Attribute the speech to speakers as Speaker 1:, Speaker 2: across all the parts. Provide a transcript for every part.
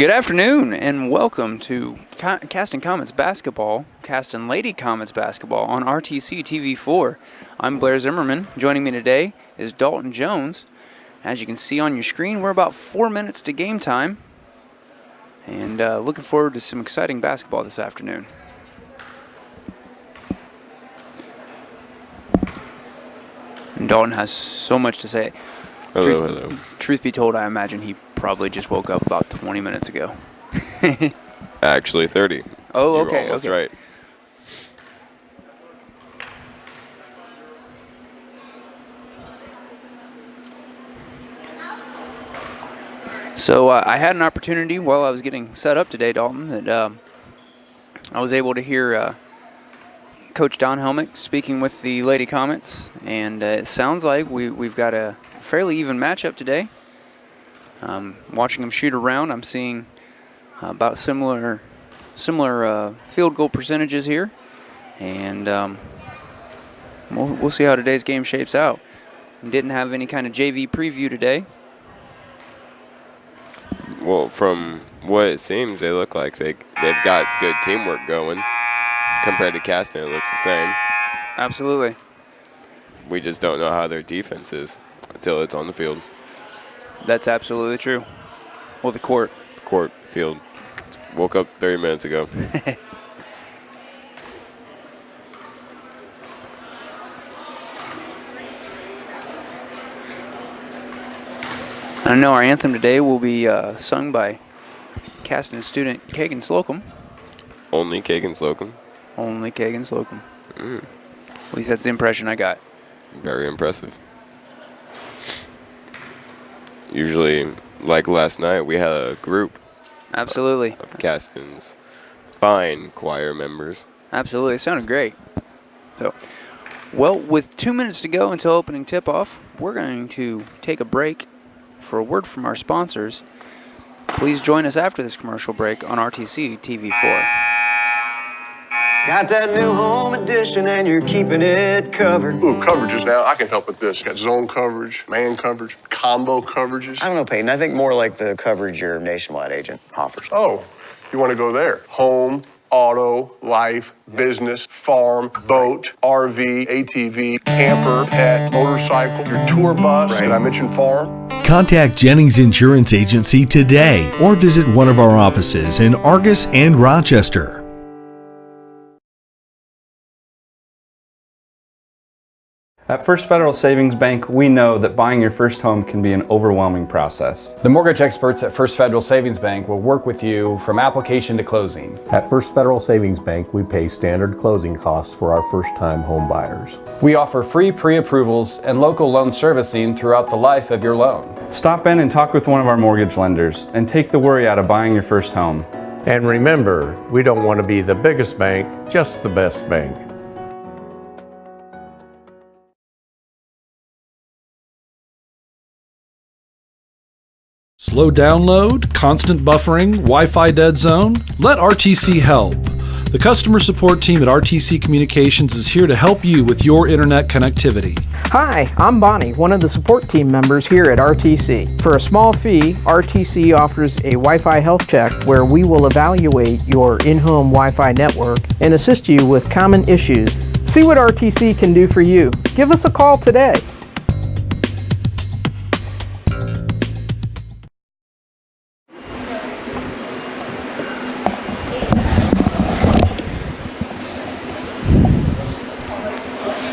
Speaker 1: Good afternoon and welcome to Caston Comets Basketball, Caston Lady Comets Basketball on RTC TV4. I'm Blair Zimmerman. Joining me today is Dalton Jones. As you can see on your screen, we're about 4 minutes to game time and looking forward to some exciting basketball this afternoon. And Dalton has so much to say.
Speaker 2: Hello.
Speaker 1: Truth be told, I imagine he probably just woke up about 20 minutes ago.
Speaker 2: Actually, 30.
Speaker 1: Oh,
Speaker 2: You
Speaker 1: okay.
Speaker 2: were almost
Speaker 1: okay.
Speaker 2: right.
Speaker 1: So I had an opportunity while I was getting set up today, Dalton, that I was able to hear Coach Don Helmick speaking with the Lady Comets, and it sounds like we've got a fairly even matchup today. Watching them shoot around, I'm seeing about similar field goal percentages here, and we'll see how today's game shapes out. We didn't have any kind of JV preview today.
Speaker 2: Well, from what it seems, they look like they've got good teamwork going. Compared to Caston, it looks the same.
Speaker 1: Absolutely.
Speaker 2: We just don't know how their defense is until it's on the field.
Speaker 1: That's absolutely true. Well, the court.
Speaker 2: Field. Woke up 30 minutes ago.
Speaker 1: I know our anthem today will be sung by Caston student Kagan Slocum.
Speaker 2: Only Kagan Slocum.
Speaker 1: Only Kagan Slocum. At least that's the impression I got.
Speaker 2: Very impressive. Usually, like last night, we had a group.
Speaker 1: Absolutely.
Speaker 2: Of Caston's fine choir members.
Speaker 1: Absolutely. It sounded great. So, well, with 2 minutes to go until opening tip-off, we're going to take a break for a word from our sponsors. Please join us after this commercial break on RTC TV4.
Speaker 3: Got that new home edition and you're keeping it covered.
Speaker 4: Ooh, coverages now. I can help with this. Got zone coverage, man coverage, combo coverages.
Speaker 3: I don't know, Peyton. I think more like the coverage your nationwide agent offers.
Speaker 4: Oh, you want to go there? Home, auto, life, business, farm, boat, RV, ATV, camper, pet, motorcycle, your tour bus. Did I mention farm?
Speaker 5: Contact Jennings Insurance Agency today or visit one of our offices in Argus and Rochester.
Speaker 6: At First Federal Savings Bank, we know that buying your first home can be an overwhelming process.
Speaker 7: The mortgage experts at First Federal Savings Bank will work with you from application to closing.
Speaker 8: At First Federal Savings Bank, we pay standard closing costs for our first-time home buyers.
Speaker 7: We offer free pre-approvals and local loan servicing throughout the life of your loan.
Speaker 6: Stop in and talk with one of our mortgage lenders and take the worry out of buying your first home.
Speaker 8: And remember, we don't want to be the biggest bank, just the best bank.
Speaker 5: Slow download, constant buffering, Wi-Fi dead zone? Let RTC help. The customer support team at RTC Communications is here to help you with your internet connectivity.
Speaker 9: Hi, I'm Bonnie, one of the support team members here at RTC. For a small fee, RTC offers a Wi-Fi health check where we will evaluate your in-home Wi-Fi network and assist you with common issues. See what RTC can do for you. Give us a call today.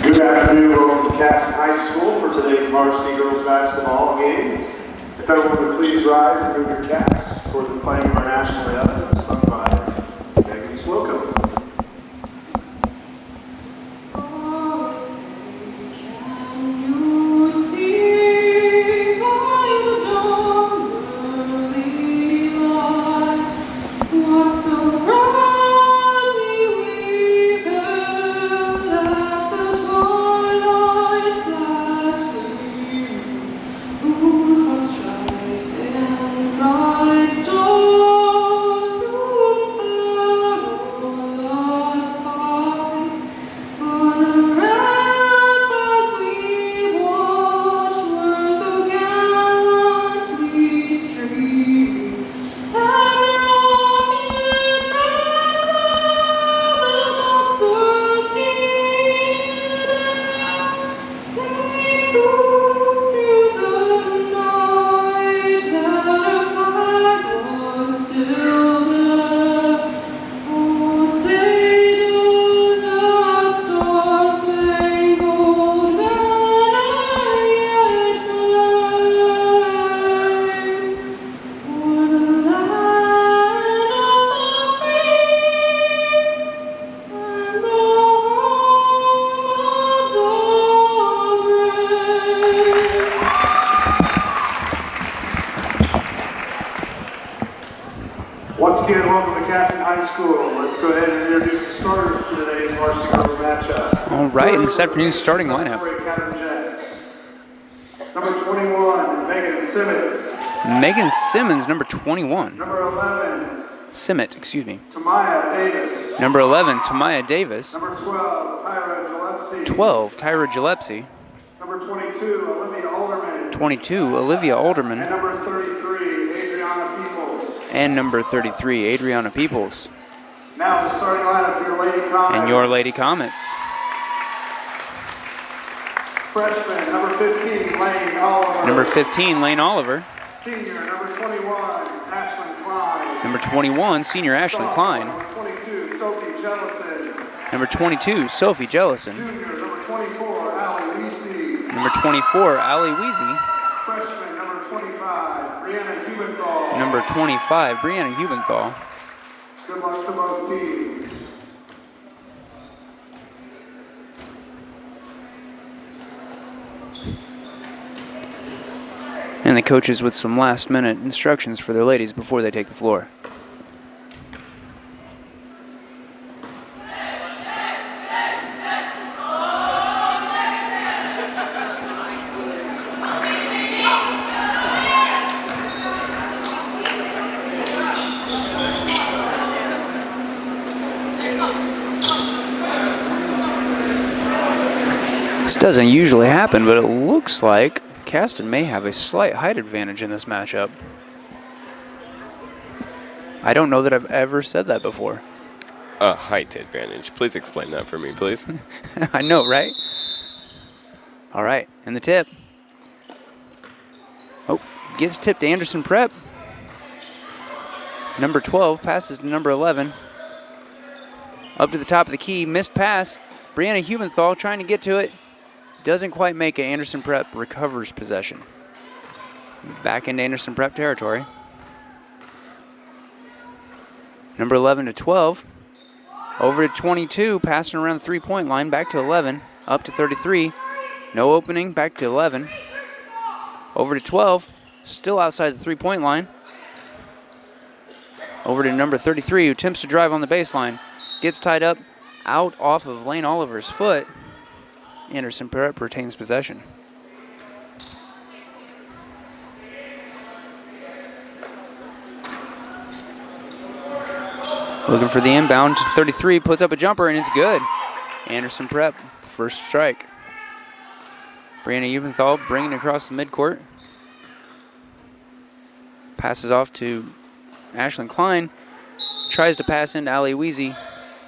Speaker 10: Good afternoon, welcome to Caston High School for today's varsity girls basketball game. If everyone would please rise and move your caps for the playing of our national anthem sung by Megan Slocum.
Speaker 11: Stripes and bright stars through the
Speaker 10: Caston High School. Let's go ahead and introduce the starters for today's varsity girls matchup.
Speaker 1: All right, in this afternoon's starting lineup.
Speaker 10: Number 21, Megan Simmons.
Speaker 1: Megan Simmons, number 21.
Speaker 10: Number 11,
Speaker 1: Simmet, excuse me.
Speaker 10: Tamaya Davis.
Speaker 1: Number 11, Tamaya Davis.
Speaker 10: Number 12, Tyra Gillespie.
Speaker 1: 12, Tyra Gillespie.
Speaker 10: Number 22, Olivia Alderman.
Speaker 1: 22, Olivia Alderman.
Speaker 10: And number 33, Adriana Peoples.
Speaker 1: And number 33, Adriana Peoples.
Speaker 10: Now the starting lineup for your Lady Comets.
Speaker 1: And your Lady Comets.
Speaker 10: Freshman, number 15, Lane Oliver.
Speaker 1: Number 15, Lane Oliver.
Speaker 10: Senior, number 21, Ashlyn Klein.
Speaker 1: Number 21, senior Ashlyn Klein.
Speaker 10: Number 22, Sophie Jellison.
Speaker 1: Number 22, Sophie Jellison.
Speaker 10: Junior, number 24, Allie Weesey.
Speaker 1: Number 24, Allie Weezy.
Speaker 10: Freshman, number 25, Brianna Hubenthal.
Speaker 1: Number 25, Brianna Hubenthal.
Speaker 10: Good luck to both teams.
Speaker 1: And the coaches with some last-minute instructions for their ladies before they take the floor. This doesn't usually happen, but it looks like Caston may have a slight height advantage in this matchup. I don't know that I've ever said that before.
Speaker 2: A height advantage. Please explain that for me, please.
Speaker 1: I know, right? All right, and the tip. Oh, gets tipped to Anderson Prep. Number 12 passes to number 11. Up to the top of the key, missed pass. Brianna Hubenthal trying to get to it. Doesn't quite make it. Anderson Prep recovers possession. Back into Anderson Prep territory. Number 11 to 12. Over to 22, passing around the three-point line. Back to 11, up to 33. No opening, back to 11. Over to 12, still outside the three-point line. Over to number 33, who attempts to drive on the baseline. Gets tied up out off of Lane Oliver's foot. Anderson Prep retains possession. Looking for the inbound to 33, puts up a jumper, and it's good. Anderson Prep, first strike. Brianna Hubenthal bringing it across the midcourt. Passes off to Ashlyn Klein. Tries to pass into Allie Weezy.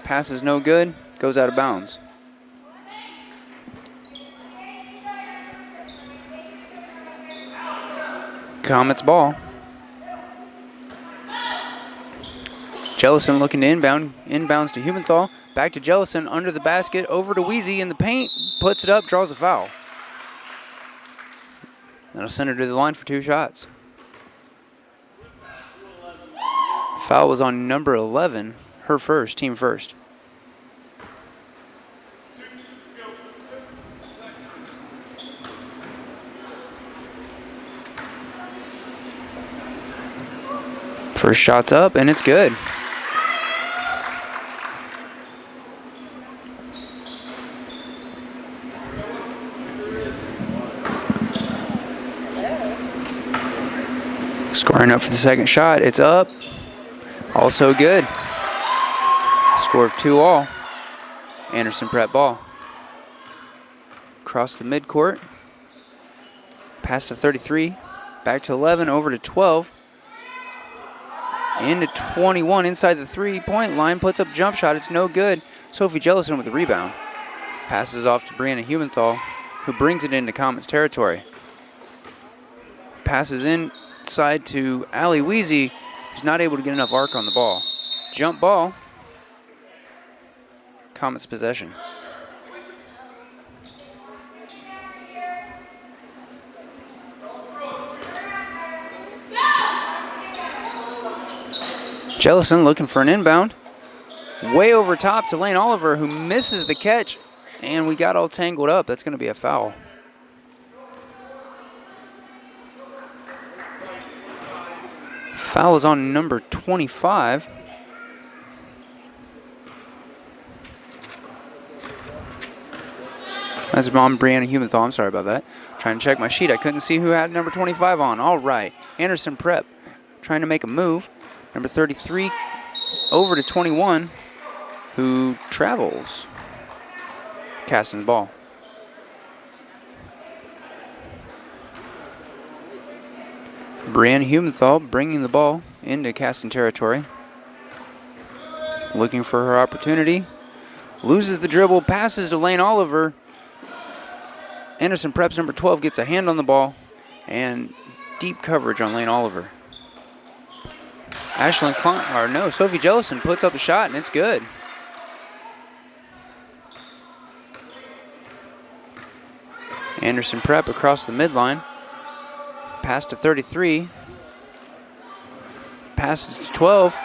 Speaker 1: Pass is no good, goes out of bounds. Comets ball. Jellison looking to inbounds to Hubenthal. Back to Jellison under the basket, over to Weezy in the paint, puts it up, draws a foul. That'll send her to the line for two shots. Foul was on number 11, her first, team first. First shot's up, and it's good. Scoring up for the second shot. It's up. Also good. Score of 2-all. Anderson Prep ball. Across the midcourt. Pass to 33. Back to 11. Over to 12. Into 21 inside the three-point line. Puts up jump shot. It's no good. Sophie Jellison with the rebound. Passes off to Brianna Hubenthal, who brings it into Comets territory. Passes inside to Allie Weezy, who's not able to get enough arc on the ball. Jump ball. Comets possession. Jellison looking for an inbound. Way over top to Lane Oliver, who misses the catch. And we got all tangled up. That's going to be a foul. Foul is on number 25. That's Mom Brianna Humenthal. I'm sorry about that. Trying to check my sheet. I couldn't see who had number 25 on. All right. Anderson Prep trying to make a move. Number 33 over to 21, who travels. Caston's ball. Brianna Humenthal bringing the ball into Caston territory. Looking for her opportunity. Loses the dribble, passes to Lane Oliver. Anderson Prep's number 12 gets a hand on the ball, and deep coverage on Lane Oliver. Sophie Jellison puts up a shot, and it's good. Anderson Prep across the midline. Pass to 33. Passes to 12.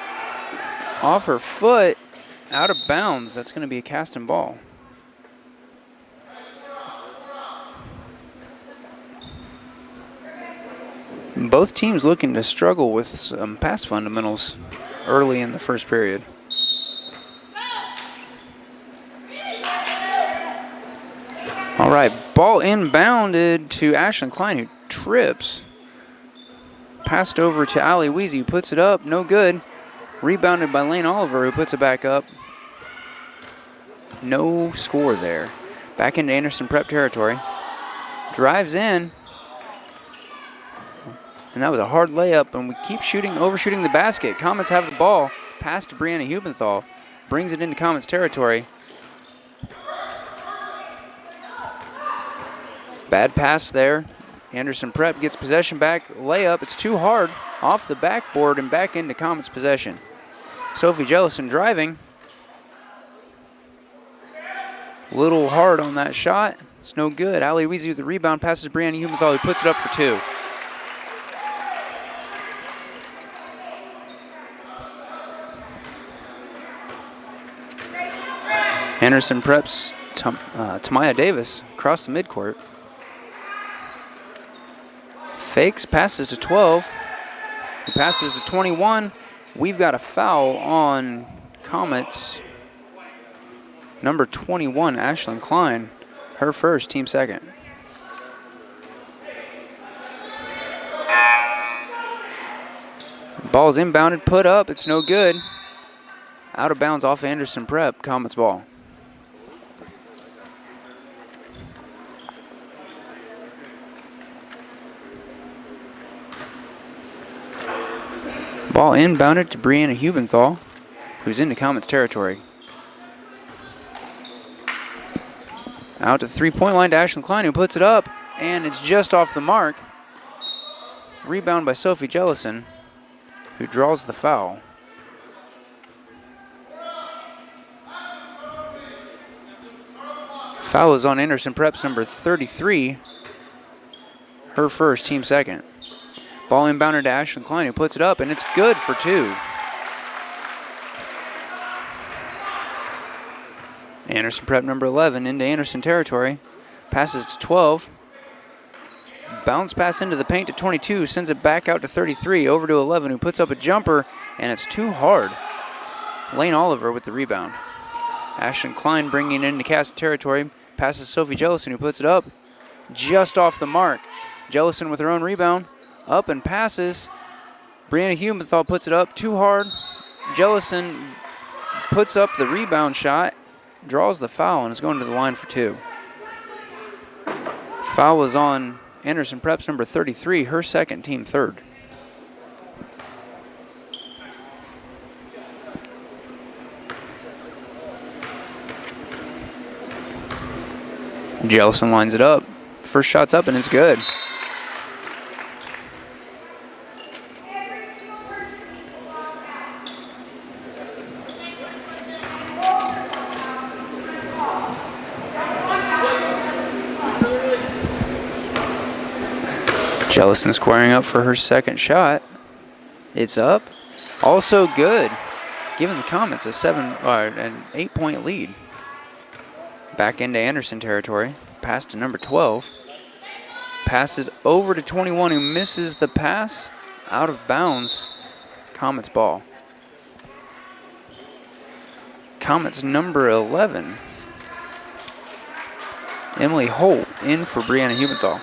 Speaker 1: Off her foot, out of bounds. That's going to be a Caston ball. Both teams looking to struggle with some pass fundamentals early in the first period. All right, ball inbounded to Ashlyn Klein, who trips. Passed over to Allie Weezy, who puts it up, no good. Rebounded by Lane Oliver, who puts it back up. No score there. Back into Anderson Prep territory. Drives in. And that was a hard layup, and we keep overshooting the basket. Comets have the ball. Pass to Brianna Hubenthal. Brings it into Comets territory. Bad pass there. Anderson Prep gets possession back. Layup, it's too hard. Off the backboard and back into Comets possession. Sophie Jellison driving. Little hard on that shot. It's no good. Allie Weezy with the rebound. Passes Brianna Hubenthal, who puts it up for 2. Anderson Prep's Tamaya Davis across the midcourt. Fakes, passes to 12. He passes to 21. We've got a foul on Comets. Number 21, Ashlyn Klein. Her first, team second. Ball's inbounded, put up. It's no good. Out of bounds off Anderson Prep. Comets ball. Ball inbounded to Brianna Hubenthal, who's into Comets territory. Out to three-point line to Ashlyn Klein, who puts it up, and it's just off the mark. Rebound by Sophie Jellison, who draws the foul. Foul is on Anderson Prep's number 33, her first, team second. Ball inbounded to Ashlyn Klein, who puts it up, and it's good for 2. Anderson Prep number 11 into Anderson territory. Passes to 12. Bounce pass into the paint to 22. Sends it back out to 33. Over to 11, who puts up a jumper, and it's too hard. Lane Oliver with the rebound. Ashlyn Klein bringing it into Caston territory. Passes Sophie Jellison, who puts it up just off the mark. Jellison with her own rebound. Up and passes. Brianna Hubenthal puts it up too hard. Jellison puts up the rebound shot, draws the foul, and is going to the line for 2. Foul is on Anderson Prep's number 33, her second, team third. Jellison lines it up. First shot's up, and it's good. Jellison squaring up for her second shot. It's up. Also good. Giving the Comets an 8-point lead. Back into Anderson territory. Pass to number 12. Passes over to 21, who misses the pass. Out of bounds. Comets ball. Comets number 11. Emily Holt in for Brianna Hubenthal.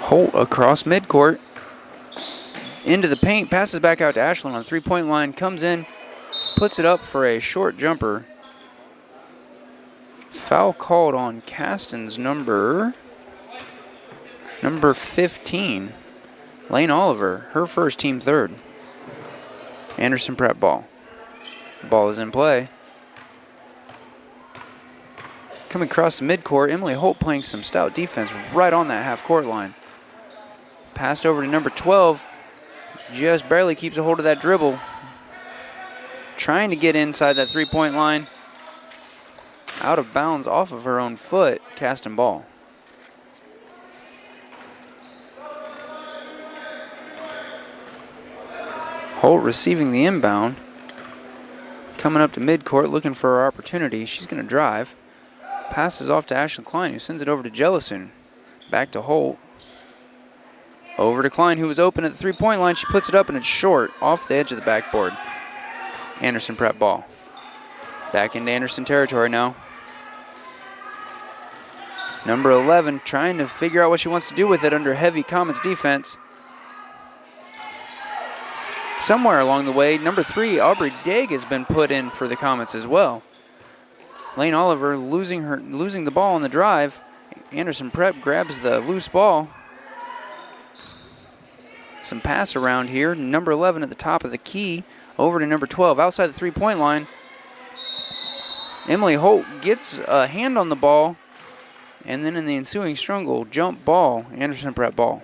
Speaker 1: Holt across midcourt. Into the paint, passes back out to Ashland on the three-point line, comes in, puts it up for a short jumper. Foul called on Caston's number 15, Lane Oliver, her first, team third. Anderson Prep ball. Ball is in play. Coming across the midcourt, Emily Holt playing some stout defense right on that half-court line. Passed over to number 12. Just barely keeps a hold of that dribble. Trying to get inside that three-point line. Out of bounds off of her own foot. Caston ball. Holt receiving the inbound. Coming up to midcourt looking for her opportunity. She's going to drive. Passes off to Ashlyn Klein, who sends it over to Jellison. Back to Holt. Over to Klein, who was open at the three-point line. She puts it up, and it's short, off the edge of the backboard. Anderson Prep ball. Back into Anderson territory now. Number 11 trying to figure out what she wants to do with it under heavy Comets defense. Somewhere along the way, number 3, Aubrey Daig, has been put in for the Comets as well. Lane Oliver losing the ball on the drive. Anderson Prep grabs the loose ball. Some pass around here. Number 11 at the top of the key. Over to number 12 outside the three-point line. Emily Holt gets a hand on the ball. And then in the ensuing struggle, jump ball. Anderson Prep ball.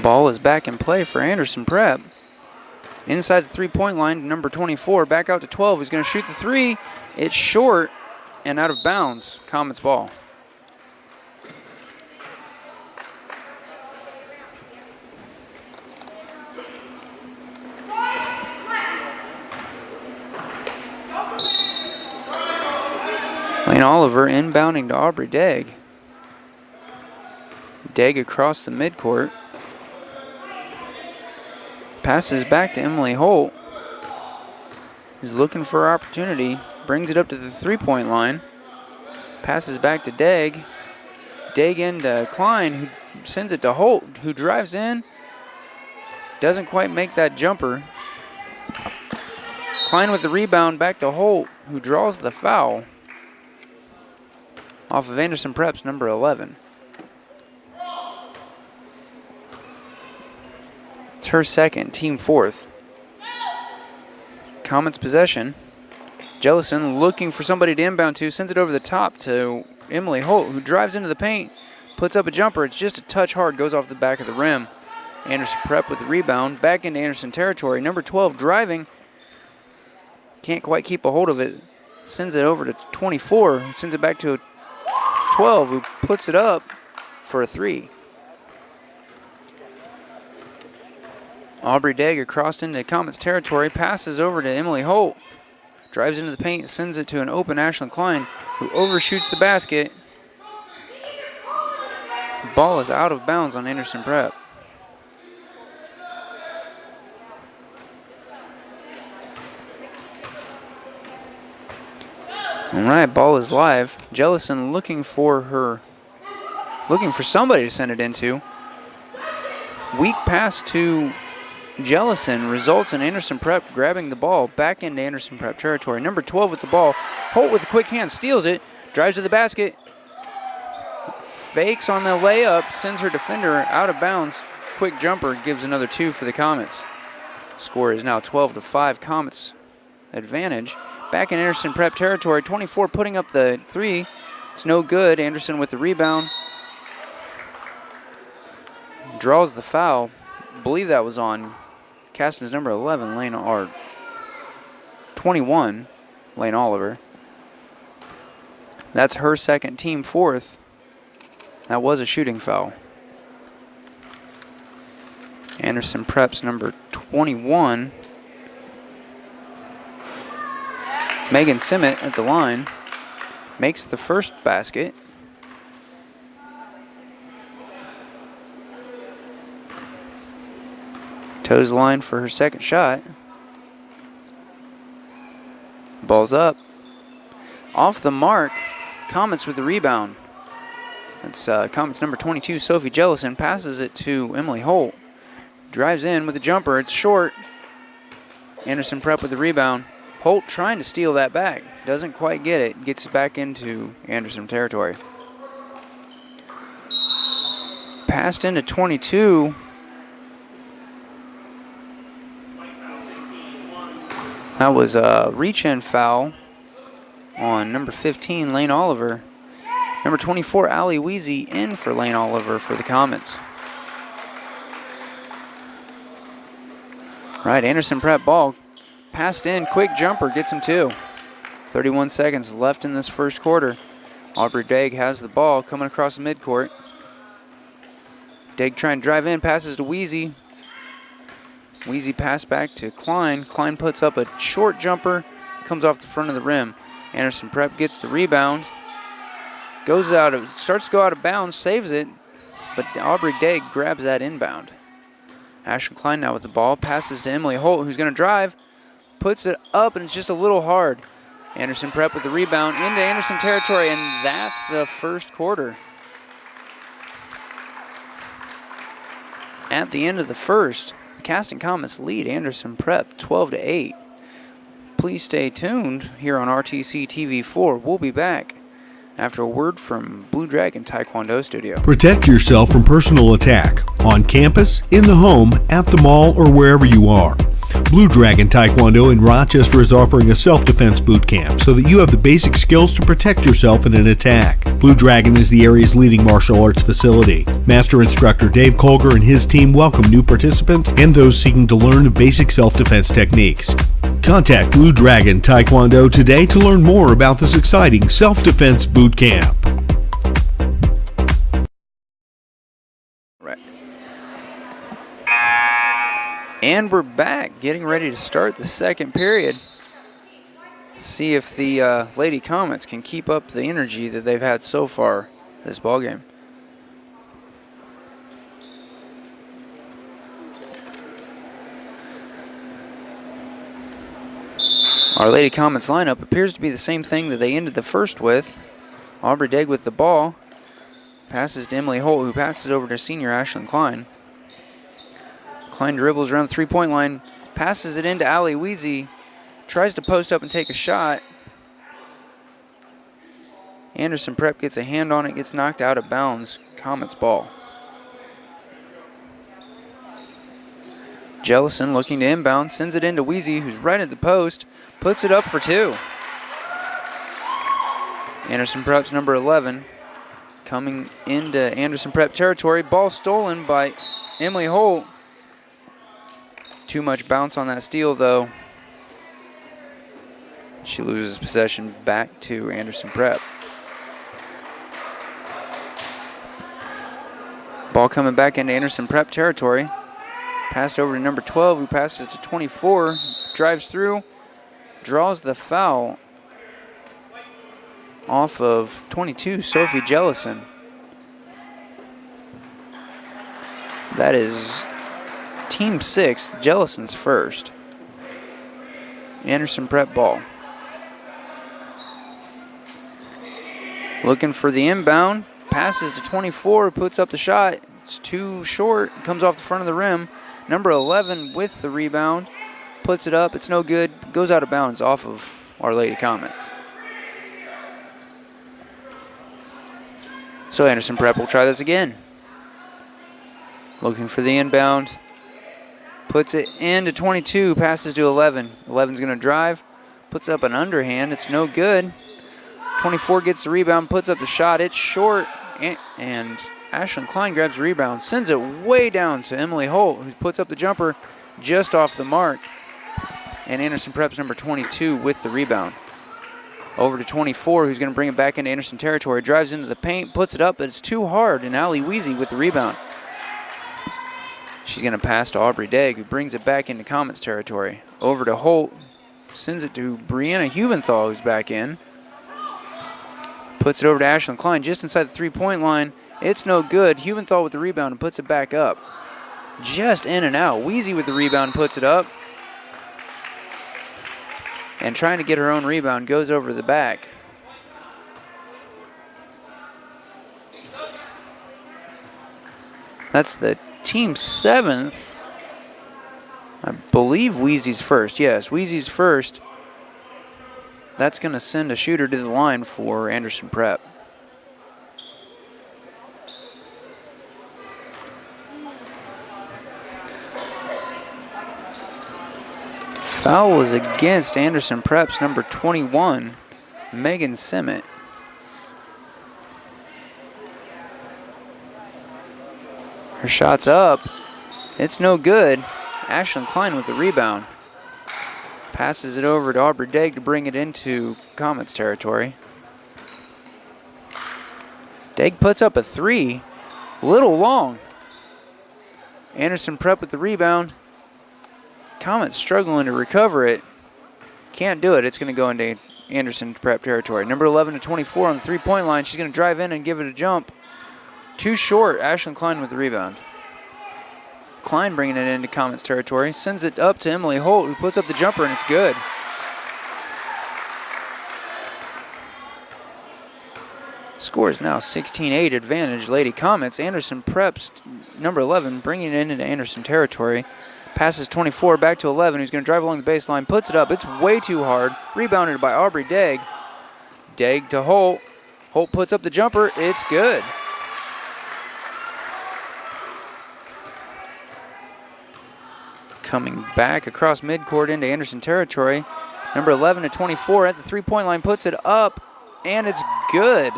Speaker 1: Ball is back in play for Anderson Prep. Inside the three-point line, number 24. Back out to 12. He's going to shoot the three. It's short. And out of bounds, Comets ball. Lane Oliver inbounding to Aubrey Daig. Daig across the midcourt. Passes back to Emily Holt, who's looking for her opportunity. Brings it up to the three-point line. Passes back to Daig. Daig into Klein, who sends it to Holt, who drives in. Doesn't quite make that jumper. Klein with the rebound, back to Holt, who draws the foul off of Anderson Prep's number 11. It's her second, team fourth. Comets possession. Jellison looking for somebody to inbound to, sends it over the top to Emily Holt, who drives into the paint, puts up a jumper. It's just a touch hard, goes off the back of the rim. Anderson Prep with the rebound, back into Anderson territory. Number 12 driving, can't quite keep a hold of it. Sends it over to 24, sends it back to 12, who puts it up for a three. Aubrey Daig across into Comets territory, passes over to Emily Holt. Drives into the paint, sends it to an open Ashlyn Klein, who overshoots the basket. Ball is out of bounds on Anderson Prep. All right, ball is live. Jellison looking for somebody to send it into. Weak pass to Jellison results in Anderson Prep grabbing the ball back into Anderson Prep territory. Number 12 with the ball. Holt with a quick hand steals it, drives to the basket, fakes on the layup, sends her defender out of bounds. Quick jumper gives another two for the Comets. Score is now 12-5, Comets advantage. Back in Anderson Prep territory, 24 putting up the three. It's no good. Anderson with the rebound. Draws the foul. Believe that was on Caston's number 11, 21, Lane Oliver. That's her second, team fourth. That was a shooting foul. Anderson Prep's number 21. Megan Simmet at the line makes the first basket. Toes the line for her second shot. Ball's up. Off the mark. Comets with the rebound. That's Comets number 22, Sophie Jellison, passes it to Emily Holt. Drives in with a jumper. It's short. Anderson Prep with the rebound. Holt trying to steal that back. Doesn't quite get it. Gets it back into Anderson territory. Passed into 22. That was a reach-in foul on number 15, Lane Oliver. Number 24, Allie Weezy, in for Lane Oliver for the Comets. Right, Anderson Prep ball. Passed in, quick jumper, gets him two. 31 seconds left in this first quarter. Aubrey Degg has the ball coming across the midcourt. Degg trying to drive in, passes to Weezy. Weezy pass back to Klein. Klein puts up a short jumper, comes off the front of the rim. Anderson Prep gets the rebound. Starts to go out of bounds, saves it, but Aubrey Degg grabs that inbound. Ashlyn Klein now with the ball, passes to Emily Holt, who's going to drive, puts it up, and it's just a little hard. Anderson Prep with the rebound into Anderson territory, and that's the first quarter. At the end of the first, the Caston Comets lead Anderson Prep 12-8. Please stay tuned here on RTC TV4. We'll be back after a word from Blue Dragon Taekwondo Studio.
Speaker 11: Protect yourself from personal attack on campus, in the home, at the mall, or wherever you are. Blue Dragon Taekwondo in Rochester is offering a self-defense boot camp so that you have the basic skills to protect yourself in an attack. Blue Dragon is the area's leading martial arts facility. Master instructor Dave Colger and his team welcome new participants and those seeking to learn basic self-defense techniques. Contact Blue Dragon Taekwondo today to learn more about this exciting self-defense boot camp.
Speaker 1: Right. And we're back, getting ready to start the second period. See if the Lady Comets can keep up the energy that they've had so far this ballgame. Our Lady Comets lineup appears to be the same thing that they ended the first with. Aubrey Degg with the ball. Passes to Emily Holt, who passes over to senior Ashlyn Klein. Klein dribbles around the three-point line. Passes it into Allie Weezy. Tries to post up and take a shot. Anderson Prep gets a hand on it, gets knocked out of bounds. Comets ball. Jellison looking to inbound, sends it into Weezy, who's right at the post, puts it up for two. Anderson Prep's number 11 coming into Anderson Prep territory. Ball stolen by Emily Holt. Too much bounce on that steal, though. She loses possession back to Anderson Prep. Ball coming back into Anderson Prep territory. Passed over to number 12, who passes to 24. Drives through. Draws the foul off of 22, Sophie Jellison. That is team 6, Jellison's first. Anderson Prep ball. Looking for the inbound. Passes to 24, puts up the shot. It's too short. Comes off the front of the rim. Number 11 with the rebound. Puts it up. It's no good. Goes out of bounds off of Our Lady Comets. So Anderson Prep will try this again. Looking for the inbound. Puts it into 22. Passes to 11. 11's going to drive. Puts up an underhand. It's no good. 24 gets the rebound. Puts up the shot. It's short. And Ashlyn Klein grabs the rebound. Sends it way down to Emily Holt, who puts up the jumper just off the mark. And Anderson Prep's number 22 with the rebound. Over to 24, who's going to bring it back into Anderson territory. Drives into the paint, puts it up, but it's too hard. And Allie Weezy with the rebound. She's going to pass to Aubrey Degg, who brings it back into Comets territory. Over to Holt. Sends it to Brianna Hubenthal, who's back in. Puts it over to Ashlyn Klein just inside the three-point line. It's no good. Hubenthal with the rebound and puts it back up. just in and out. Wheezy with the rebound, puts it up. And trying to get her own rebound, goes over the back. That's the team 7th. I believe Wheezy's first. Yes, Wheezy's first. That's going to send a shooter to the line for Anderson Prep. Foul was against Anderson Prep's number 21, Megan Simmet. Her shot's up. It's no good. Ashlyn Klein with the rebound. Passes it over to Aubrey Degg to bring it into Comets territory. Degg puts up a 3. Little long. Anderson Prep with the rebound. Comets struggling to recover it. Can't do it. It's going to go into Anderson Prep territory. Number 11 to 24 on the three-point line. She's going to drive in and give it a jump. Too short. Ashlyn Klein with the rebound. Klein bringing it into Comets territory. Sends it up to Emily Holt, who puts up the jumper, and it's good. Score is now 16-8 advantage Lady Comets. Anderson Prep's number 11 bringing it into Anderson territory. Passes 24 back to 11, who's going to drive along the baseline, puts it up. It's way too hard. Rebounded by Aubrey Degg. Degg to Holt. Holt puts up the jumper. It's good. Coming back across midcourt into Anderson territory. Number 11 to 24 at the three-point line, puts it up, and it's good.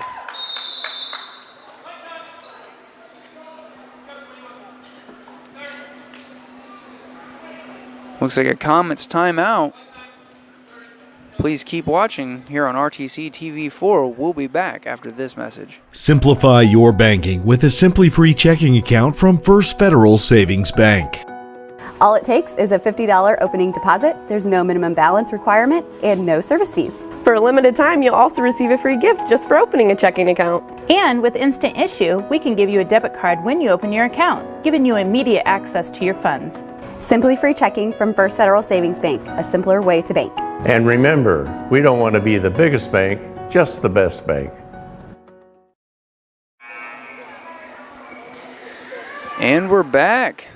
Speaker 1: Looks like a Comets timeout. Please keep watching here on RTC TV4. We'll be back after this message.
Speaker 11: Simplify your banking with a Simply Free checking account from First Federal Savings Bank.
Speaker 12: All it takes is a $50 opening deposit. There's no minimum balance requirement and no service fees.
Speaker 13: For a limited time, you'll also receive a free gift just for opening a checking account.
Speaker 14: And with Instant Issue, we can give you a debit card when you open your account, giving you immediate access to your funds.
Speaker 12: Simply Free checking from First Federal Savings Bank, a simpler way to bank.
Speaker 8: And remember, we don't want to be the biggest bank, just the best bank.
Speaker 1: And we're back.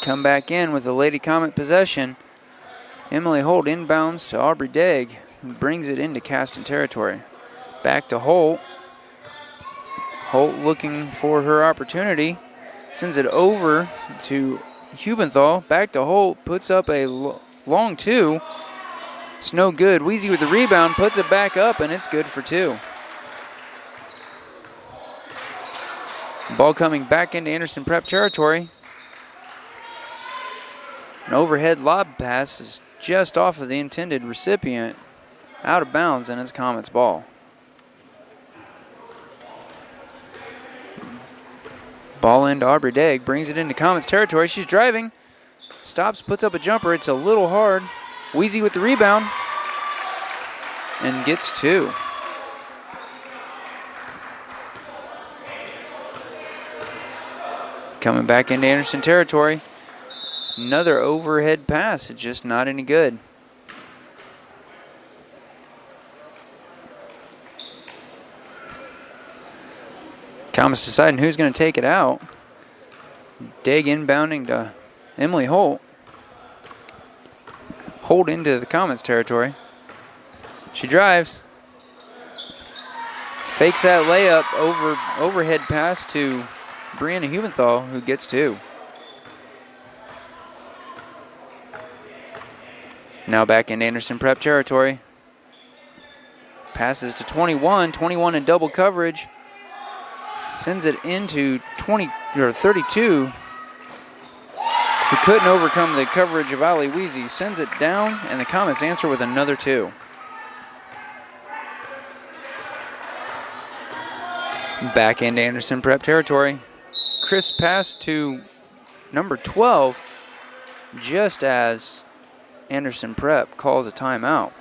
Speaker 1: Come back in with a Lady Comet possession. Emily Holt inbounds to Aubrey Degg, who brings it into Caston territory. Back to Holt. Holt looking for her opportunity. Sends it over to Hubenthal. Back to Holt. Puts up a long 2. It's no good. Wheezy with the rebound. Puts it back up, and it's good for 2. Ball coming back into Anderson Prep territory. An overhead lob pass is just off of the intended recipient. Out of bounds, and it's Comets ball. Ball into Aubrey Degg, brings it into Comets territory. She's driving, stops, puts up a jumper. It's a little hard. Wheezy with the rebound and gets 2. Coming back into Anderson territory. Another overhead pass, it's just not any good. Comets deciding who's going to take it out. Degg inbounding to Emily Holt. Holt into the Comets territory. She drives. Fakes that layup, overhead pass to Brianna Hubenthal, who gets 2. Now back in Anderson Prep territory. Passes to 21. 21 in double coverage. Sends it into 32. Who couldn't overcome the coverage of Ali Wheezy. Sends it down, and the Comets answer with another 2. Back into Anderson Prep territory. Crisp pass to number 12, just as Anderson Prep calls a timeout.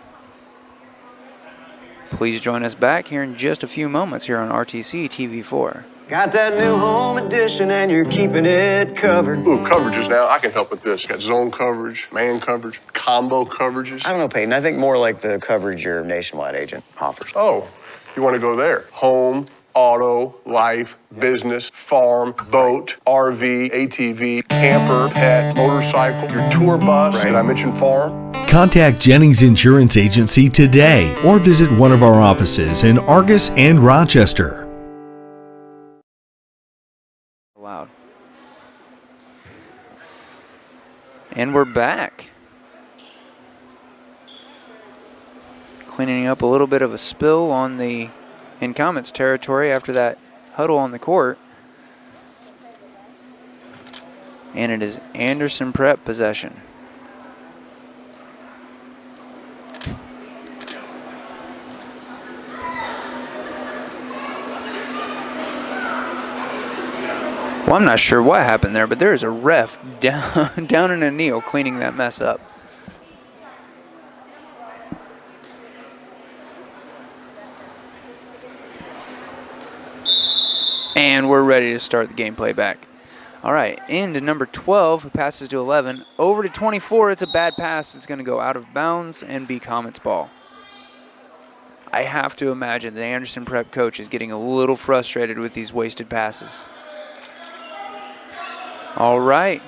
Speaker 1: Please join us back here in just a few moments here on RTC TV4.
Speaker 3: Got that new home edition and you're keeping it covered.
Speaker 4: Ooh, coverages now. I can help with this. Got zone coverage, man coverage, combo coverages.
Speaker 3: I don't know, Peyton. I think more like the coverage your nationwide agent offers.
Speaker 4: Oh, you want to go there? Home, auto, life, business, farm, boat, RV, ATV, camper, pet, motorcycle, your tour bus. Did I mention farm?
Speaker 11: Contact Jennings Insurance Agency today or visit one of our offices in Argus and Rochester.
Speaker 1: Loud. And we're back. Cleaning up a little bit of a spill on the in Comets territory after that huddle on the court. And it is Anderson Prep possession. Well, I'm not sure what happened there, but there is a ref down in a kneel cleaning that mess up. And we're ready to start the gameplay back. All right, into number 12, who passes to 11. Over to 24, it's a bad pass. It's going to go out of bounds and be Comets ball. I have to imagine the Anderson Prep coach is getting a little frustrated with these wasted passes. All right,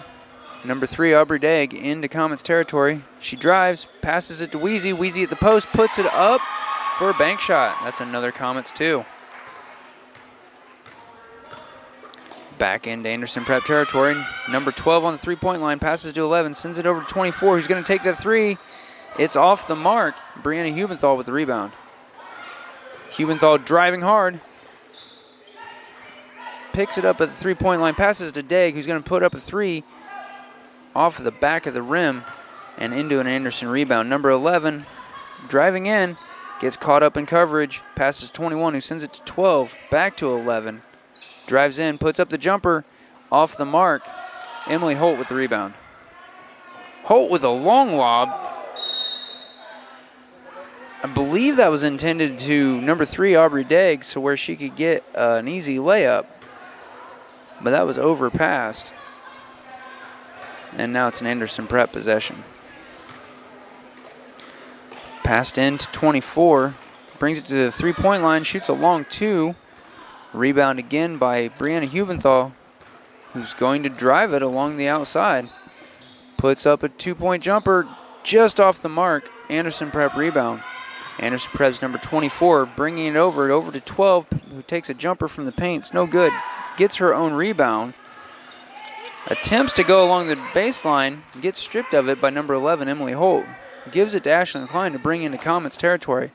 Speaker 1: number 3, Aubrey Degg into Comets territory. She drives, passes it to Wheezy. Wheezy at the post, puts it up for a bank shot. That's another Comets 2. Back into Anderson Prep territory. Number 12 on the three-point line, passes to 11, sends it over to 24. Who's going to take that 3? It's off the mark. Brianna Hubenthal with the rebound. Hubenthal driving hard. Picks it up at the three-point line, passes to Degg, who's going to put up a 3 off the back of the rim and into an Anderson rebound. Number 11 driving in, gets caught up in coverage, passes 21, who sends it to 12, back to 11. Drives in, puts up the jumper, off the mark. Emily Holt with the rebound. Holt with a long lob. I believe that was intended to number 3, Aubrey Degg, so where she could get an easy layup. But that was overpassed. And now it's an Anderson Prep possession. Passed in to 24. Brings it to the three-point line, shoots a long 2. Rebound again by Brianna Hubenthal, who's going to drive it along the outside. Puts up a 2-point jumper just off the mark. Anderson Prep rebound. Anderson Prep's number 24, bringing it over to 12, who takes a jumper from the paint. It's no good. Gets her own rebound. Attempts to go along the baseline, gets stripped of it by number 11, Emily Holt. Gives it to Ashlyn Klein to bring into Comets territory.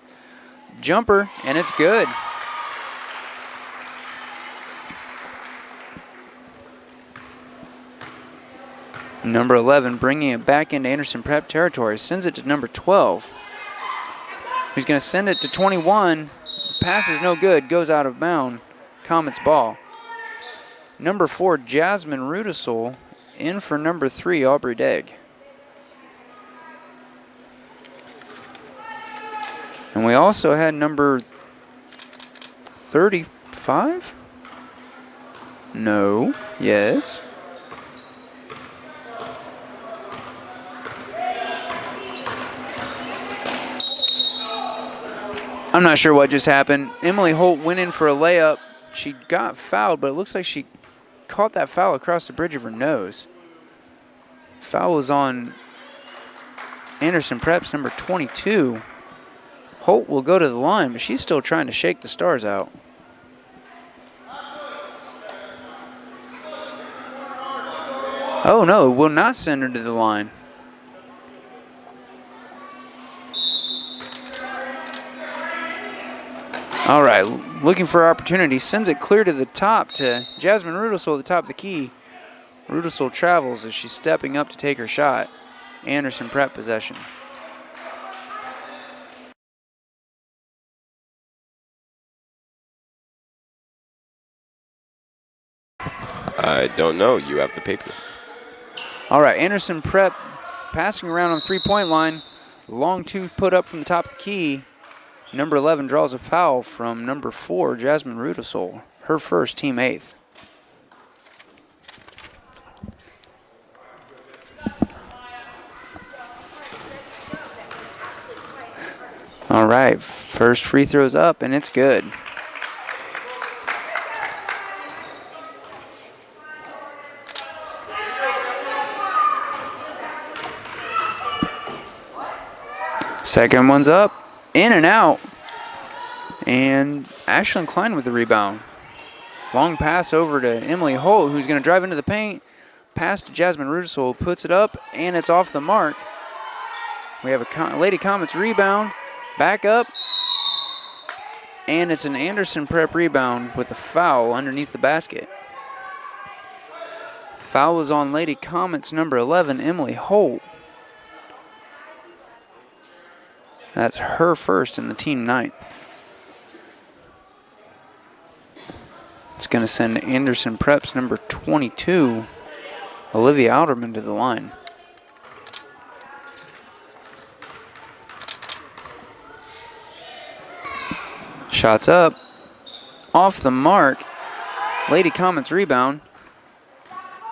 Speaker 1: Jumper, and it's good. Number 11 bringing it back into Anderson Prep territory. Sends it to number 12. Who's going to send it to 21. Pass is no good. Goes out of bounds. Comets ball. Number 4, Jasmine Rudisol, in for number 3, Aubrey Degg. And we also had number 35? No. Yes. I'm not sure what just happened. Emily Holt went in for a layup. She got fouled, but it looks like she caught that foul across the bridge of her nose. Foul was on Anderson Prep's number 22. Holt will go to the line, but she's still trying to shake the Stars out. Oh no, will not send her to the line. All right, looking for opportunity, sends it clear to the top to Jasmine Rudisol at the top of the key. Rudisol travels as she's stepping up to take her shot. Anderson Prep possession.
Speaker 2: I don't know. You have the paper.
Speaker 1: All right, Anderson Prep passing around on the three-point line. Long 2 put up from the top of the key. Number 11 draws a foul from number 4, Jasmine Rudisol. her first, team 8th. All right, first free throw's up, and it's good. Second one's up, in and out. And Ashlyn Klein with the rebound. Long pass over to Emily Holt, who's going to drive into the paint. Pass to Jasmine Rudisell, puts it up, and it's off the mark. We have a Lady Comets rebound. Back up. And it's an Anderson Prep rebound with a foul underneath the basket. Foul is on Lady Comets number 11, Emily Holt. That's her first in the team 9th. It's going to send Anderson Prep's number 22, Olivia Alderman, to the line. Shots up, off the mark. Lady Comets rebound.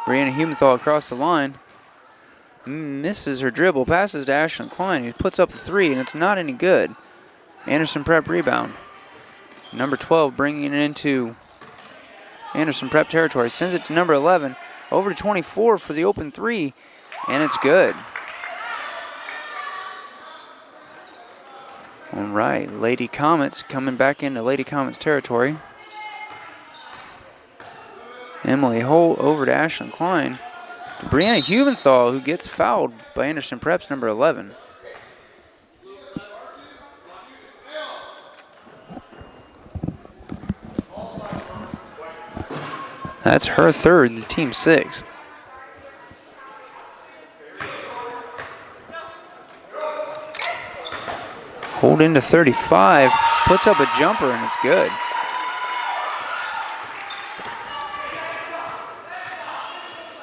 Speaker 1: Brianna Humenthal across the line. Misses her dribble, passes to Ashlyn Klein, who puts up the 3, and it's not any good. Anderson Prep rebound. Number 12 bringing it into Anderson Prep territory. Sends it to number 11, over to 24 for the open 3, and it's good. All right, Lady Comets coming back into Lady Comets territory. Emily Holt over to Ashlyn Klein. To Brianna Humenthal, who gets fouled by Anderson Prep's number 11. That's her third, the team 6th. Hold into 35, puts up a jumper, and it's good.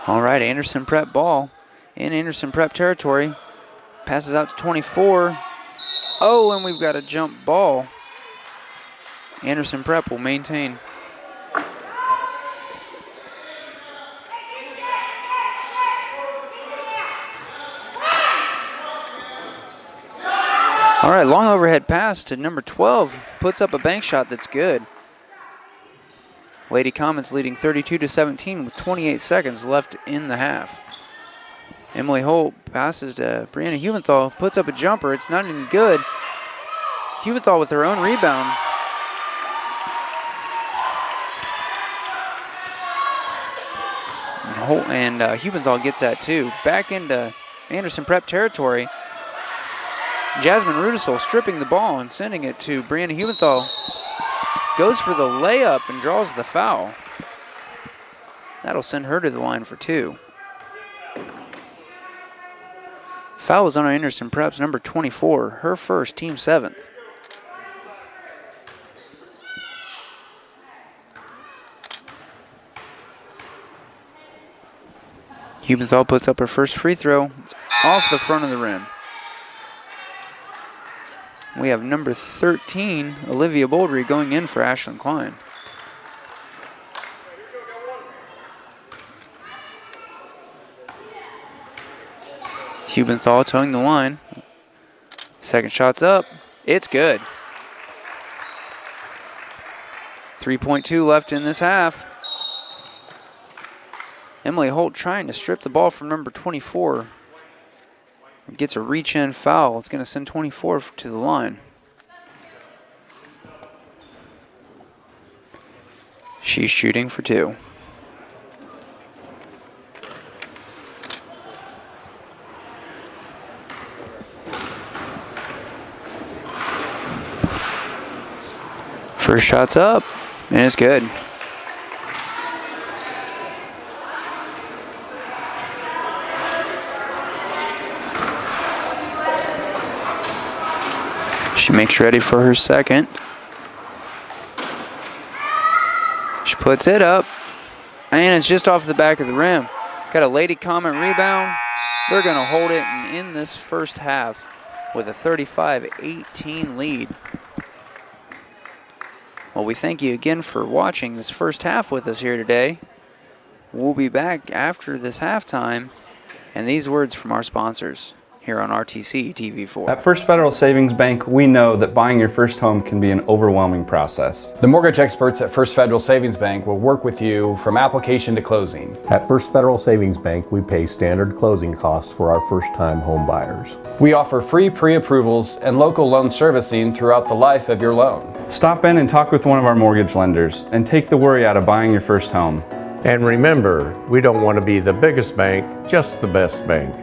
Speaker 1: All right, Anderson Prep ball in Anderson Prep territory. Passes out to 24. Oh, and we've got a jump ball. Anderson Prep will maintain. All right, long overhead pass to number 12. Puts up a bank shot that's good. Lady Comets leading 32-17 with 28 seconds left in the half. Emily Holt passes to Brianna Humenthal, puts up a jumper. It's not even good. Humenthal with her own rebound. And Humenthal gets that too. Back into Anderson Prep territory. Jasmine Rudisell stripping the ball and sending it to Brianna Humenthal. Goes for the layup and draws the foul. That'll send her to the line for 2. Foul was on Anderson Prep's number 24, her first, team 7th. Humenthal puts up her first free throw. It's off the front of the rim. We have number 13, Olivia Bouldry, going in for Ashlyn Klein. Humenthal towing the line. Second shot's up. It's good. 3.2 left in this half. Emily Holt trying to strip the ball from number 24. Gets a reach-in foul. It's going to send 24 to the line. She's shooting for 2. First shot's up, and it's good. She makes ready for her second. She puts it up, and it's just off the back of the rim. Got a Lady Comet rebound. They're going to hold it and end this first half with a 35-18 lead. Well, we thank you again for watching this first half with us here today. We'll be back after this halftime and these words from our sponsors here on RTC TV4.
Speaker 6: At First Federal Savings Bank, we know that buying your first home can be an overwhelming process.
Speaker 7: The mortgage experts at First Federal Savings Bank will work with you from application to closing.
Speaker 8: At First Federal Savings Bank, we pay standard closing costs for our first-time home buyers.
Speaker 7: We offer free pre-approvals and local loan servicing throughout the life of your loan.
Speaker 6: Stop in and talk with one of our mortgage lenders and take the worry out of buying your first home.
Speaker 8: And remember, we don't want to be the biggest bank, just the best bank.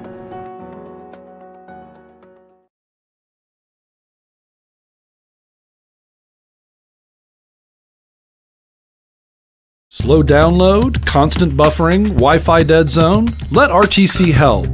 Speaker 5: Slow download, constant buffering, Wi-Fi dead zone? Let RTC help.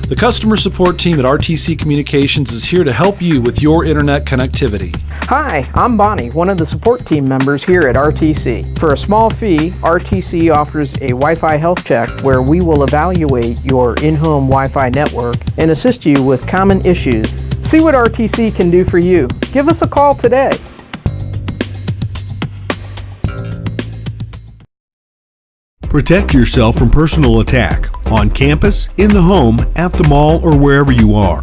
Speaker 5: The customer support team at RTC Communications is here to help you with your internet connectivity.
Speaker 9: Hi, I'm Bonnie, one of the support team members here at RTC. For a small fee, RTC offers a Wi-Fi health check where we will evaluate your in-home Wi-Fi network and assist you with common issues. See what RTC can do for you. Give us a call today.
Speaker 11: Protect yourself from personal attack on campus, in the home, at the mall, or wherever you are.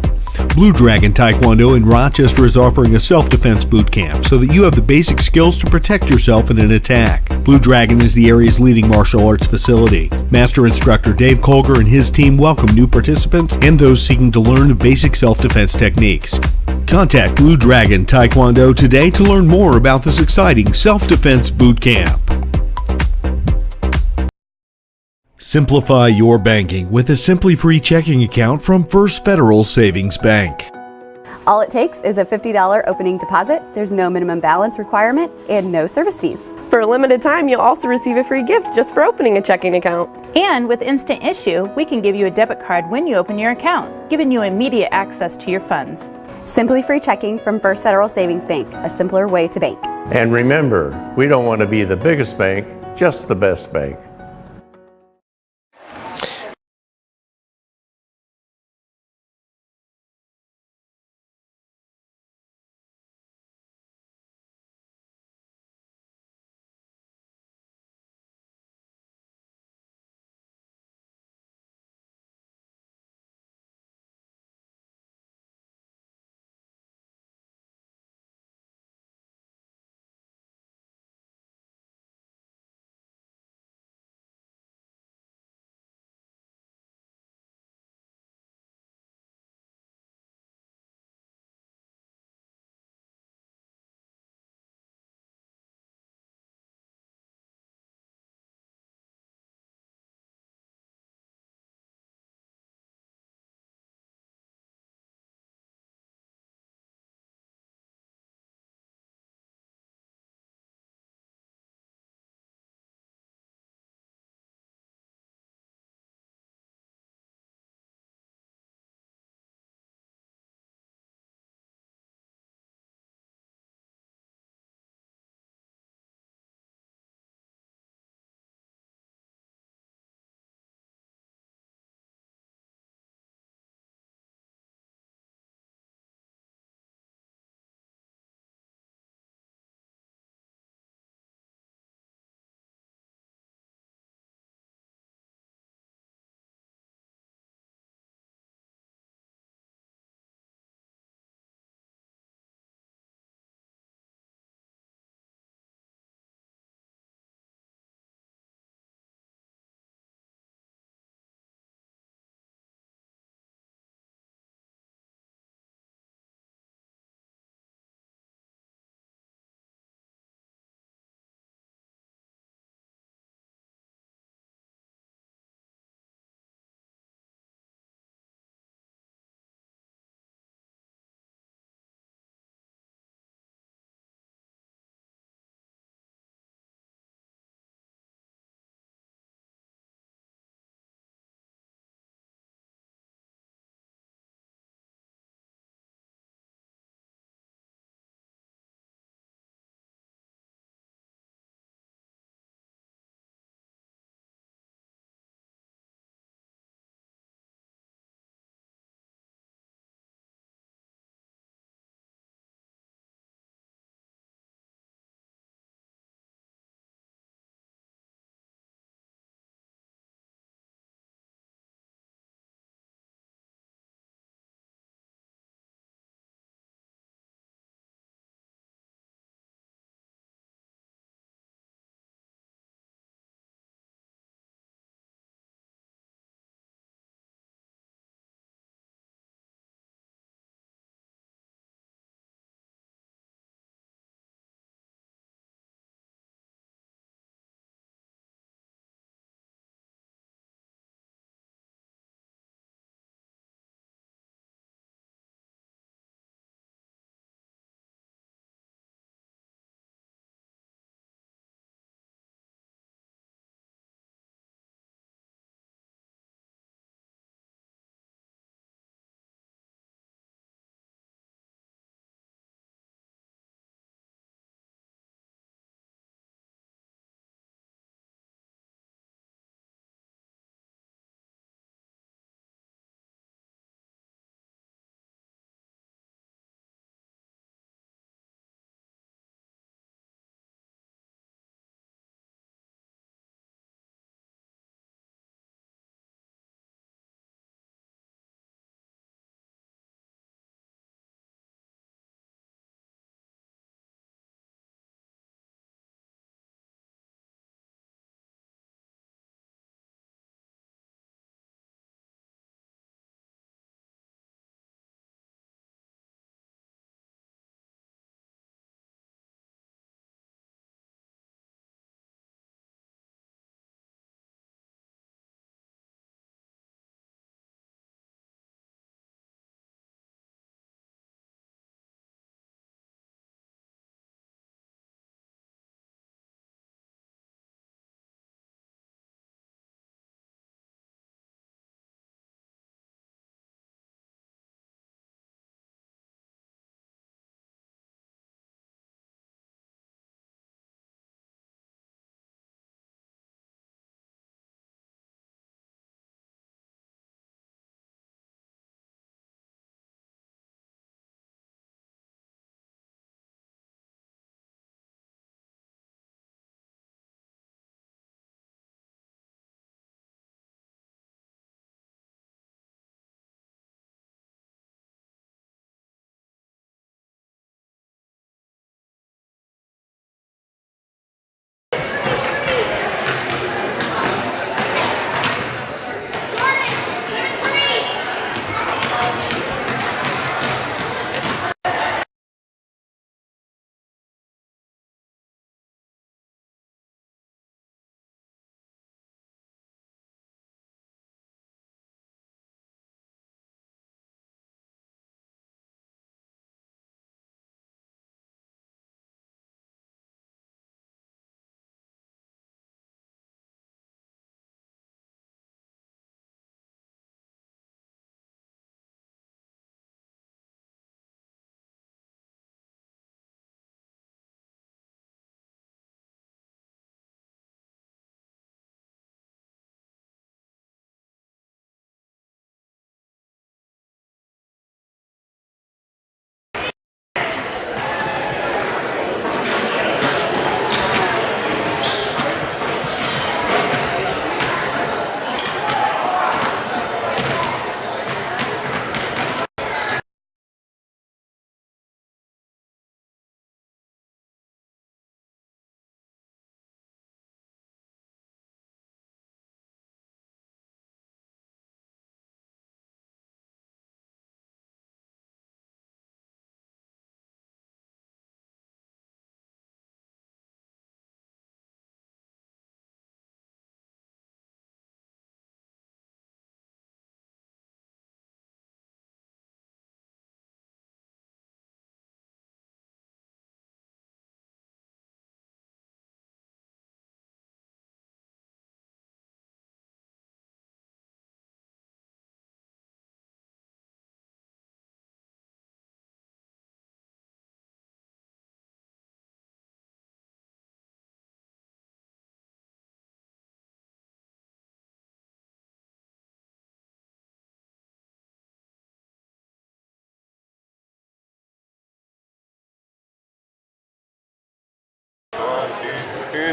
Speaker 11: Blue Dragon Taekwondo in Rochester is offering a self-defense boot camp so that you have the basic skills to protect yourself in an attack. Blue Dragon is the area's leading martial arts facility. Master instructor Dave Colger and his team welcome new participants and those seeking to learn basic self-defense techniques. Contact Blue Dragon Taekwondo today to learn more about this exciting self-defense boot camp. Simplify your banking with a Simply Free checking account from First Federal Savings Bank.
Speaker 12: All it takes is a $50 opening deposit. There's no minimum balance requirement and no service fees.
Speaker 13: For a limited time, you'll also receive a free gift just for opening a checking account.
Speaker 14: And with Instant Issue, we can give you a debit card when you open your account, giving you immediate access to your funds.
Speaker 12: Simply Free checking from First Federal Savings Bank, a simpler way to bank.
Speaker 8: And remember, we don't want to be the biggest bank, just the best bank.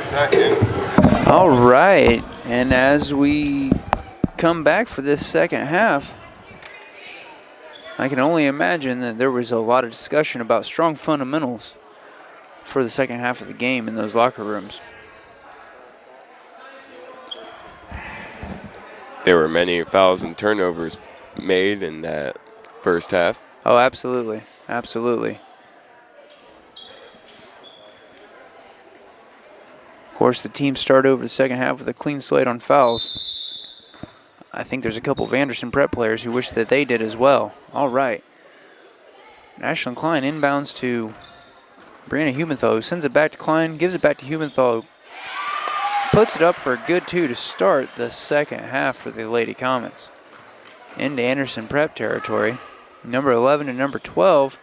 Speaker 2: seconds.
Speaker 1: All right, and as we come back for this second half, I can only imagine that there was a lot of discussion about strong fundamentals for the second half of the game in those locker rooms.
Speaker 2: There were many fouls and turnovers made in that first half.
Speaker 1: Oh, absolutely. Absolutely. Of course, the team started over the second half with a clean slate on fouls. I think there's a couple of Anderson Prep players who wish that they did as well. All right. Ashlyn Klein inbounds to Brianna Humenthal, who sends it back to Klein, gives it back to Humenthal, puts it up for a good two to start the second half for the Lady Comets. Into Anderson Prep territory. Number 11 and number 12.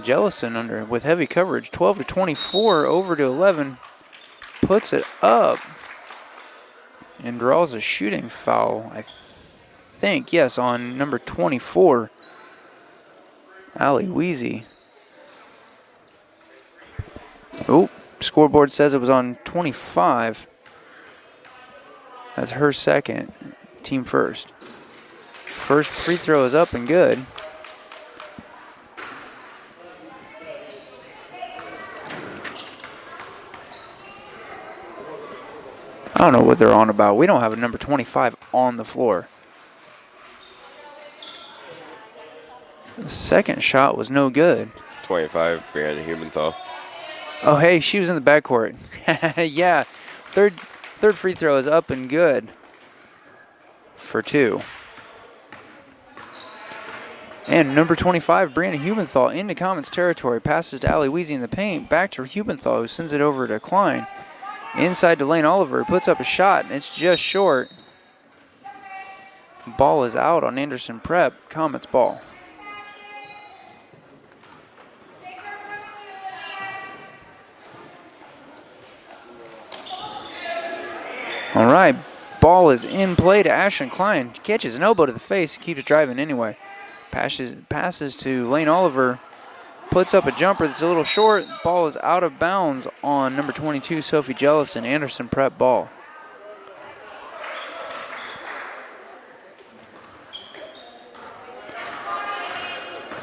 Speaker 1: Jellison under with heavy coverage, 12 to 24, over to 11. Puts it up and draws a shooting foul, I think, yes, on number 24, Allie Weezy. Oh, scoreboard says it was on 25. That's her second, team first. First free throw is up and good. I don't know what they're on about. We don't have a number 25 on the floor. The second shot was no good.
Speaker 2: 25, Brianna Humenthal.
Speaker 1: Oh, hey, she was in the backcourt. Yeah, third free throw is up and good for two. And number 25, Brianna Humenthal into Comets territory. Passes to Allie Weezy in the paint. Back to Humenthal, who sends it over to Klein. Inside to Lane Oliver, puts up a shot, and it's just short. Ball is out on Anderson Prep. Comets ball. All right, ball is in play to Ashlyn Klein. Catches an elbow to the face, keeps driving anyway. Passes to Lane Oliver. Puts up a jumper that's a little short. Ball is out of bounds on number 22, Sophie Jellison. Anderson Prep ball.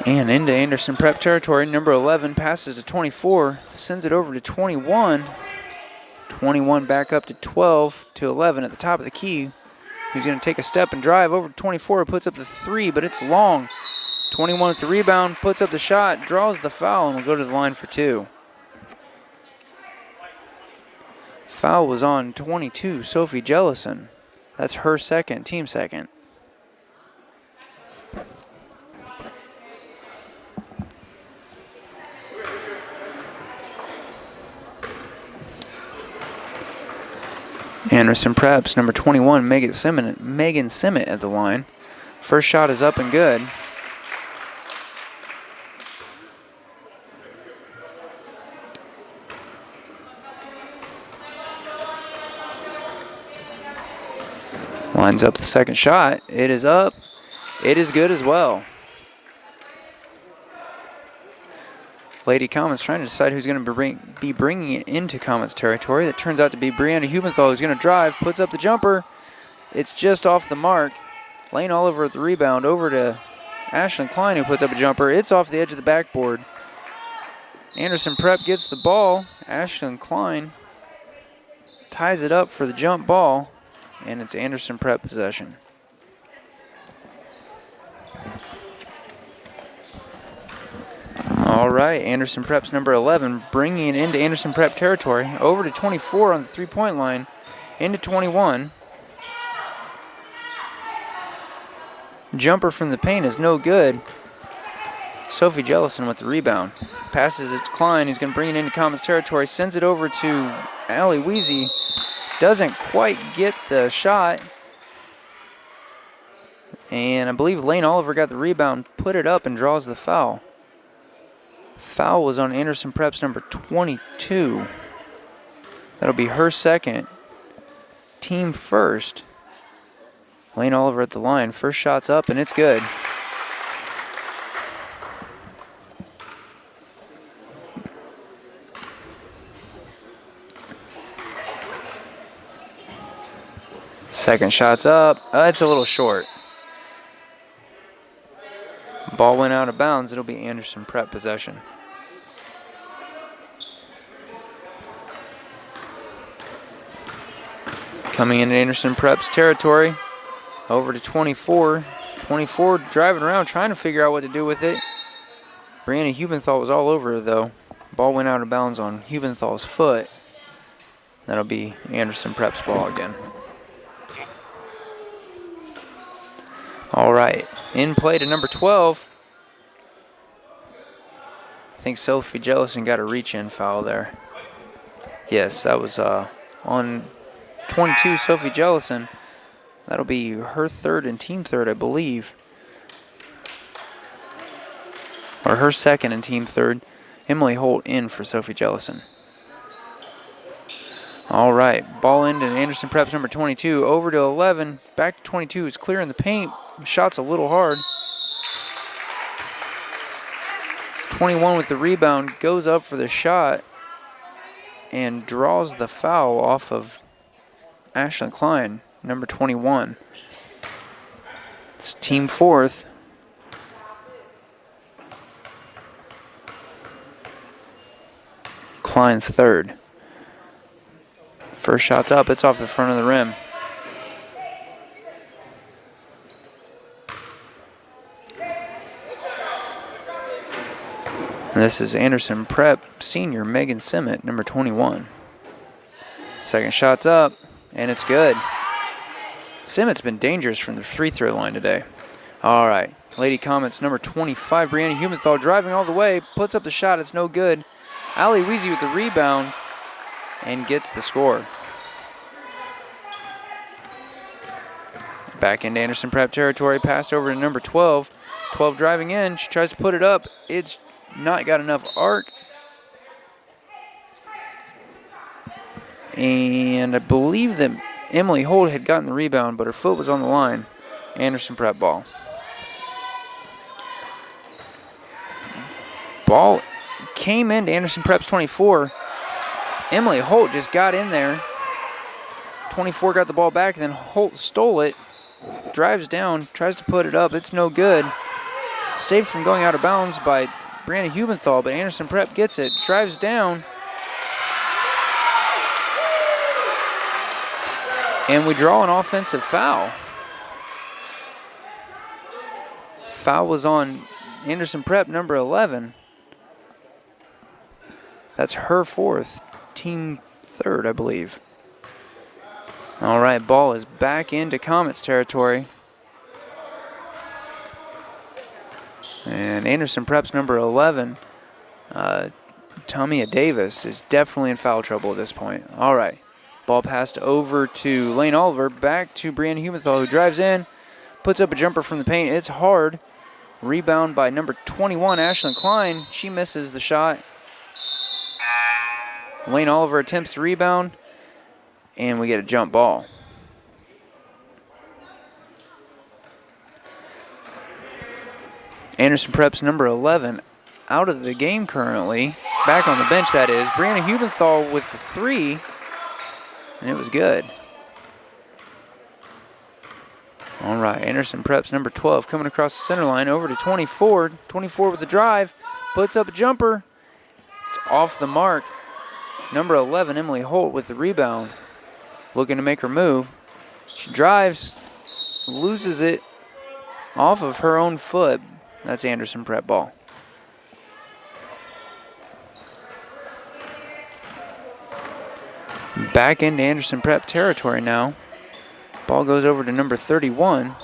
Speaker 1: And into Anderson Prep territory. Number 11 passes to 24. Sends it over to 21. 21 back up to 12 to 11 at the top of the key. He's going to take a step and drive over to 24. Puts up the three, but it's long. 21 with the rebound, puts up the shot, draws the foul, and will go to the line for two. Foul was on 22, Sophie Jellison. That's her second, team second. Anderson Preps, number 21, Megan Simmet at the line. First shot is up and good. Lines up the second shot. It is up. It is good as well. Lady Comets trying to decide who's going to be bringing it into Comets territory. That turns out to be Brianna Humenthal, who's going to drive, puts up the jumper. It's just off the mark. Lane Oliver at the rebound over to Ashlyn Klein, who puts up a jumper. It's off the edge of the backboard. Anderson Prep gets the ball. Ashlyn Klein ties it up for the jump ball. And it's Anderson Prep possession. All right, Anderson Prep's number 11, bringing it into Anderson Prep territory. Over to 24 on the three-point line, into 21. Jumper from the paint is no good. Sophie Jellison with the rebound. Passes it to Klein, who's going to bring it into Comets territory. Sends it over to Allie Weezy. Doesn't quite get the shot. And I believe Lane Oliver got the rebound, put it up, and draws the foul. Foul was on Anderson Prep's number 22. That'll be her second. Team first. Lane Oliver at the line. First shot's up, and it's good. Second shot's up. It's a little short. Ball went out of bounds. It'll be Anderson Prep possession. Coming into Anderson Prep's territory. Over to 24. 24 driving around trying to figure out what to do with it. Brianna Hubenthal was all over her though. Ball went out of bounds on Hubenthal's foot. That'll be Anderson Prep's ball again. All right, in play to number 12. I think Sophie Jellison got a reach-in foul there. Yes, that was on 22, Sophie Jellison. That'll be her third and team third, I believe. Or her second and team third. Emily Holt in for Sophie Jellison. All right, ball into Anderson Prep's number 22. Over to 11, back to 22. Is clearing the paint. Shot's a little hard. 21 with the rebound, goes up for the shot and draws the foul off of Ashlyn Klein, number 21. It's team fourth. Klein's third. First shot's up, it's off the front of the rim. And this is Anderson Prep senior Megan Simmet, number 21. Second shot's up, and it's good. Simmett's been dangerous from the free throw line today. All right, Lady Comets, number 25, Brianna Humenthal driving all the way, puts up the shot, it's no good. Allie Weezy with the rebound and gets the score. Back into Anderson Prep territory, passed over to number 12. 12 driving in, she tries to put it up. It's not got enough arc. And I believe that Emily Holt had gotten the rebound, but her foot was on the line. Anderson Prep ball. Ball came into Anderson Prep's 24. Emily Holt just got in there. 24 got the ball back, and then Holt stole it. Drives down, tries to put it up. It's no good. Saved from going out of bounds by Brianna Hubenthal, but Anderson Prep gets it. Drives down. And we draw an offensive foul. Foul was on Anderson Prep, number 11. That's her fourth, team third, I believe. All right, ball is back into Comets territory. And Anderson Prep's number 11, Tamia Davis, is definitely in foul trouble at this point. All right, ball passed over to Lane Oliver, back to Brianna Humenthal, who drives in, puts up a jumper from the paint. It's hard. Rebound by number 21, Ashlyn Klein. She misses the shot. Lane Oliver attempts to rebound, and we get a jump ball. Anderson Prep's number 11 out of the game currently. Back on the bench, that is. Brianna Hubenthal with the three, and it was good. All right, Anderson Prep's number 12 coming across the center line over to 24. 24 with the drive, puts up a jumper. It's off the mark. Number 11, Emily Holt with the rebound, looking to make her move. She drives, loses it off of her own foot. That's Anderson Prep ball. Back into Anderson Prep territory now. Ball goes over to number 31,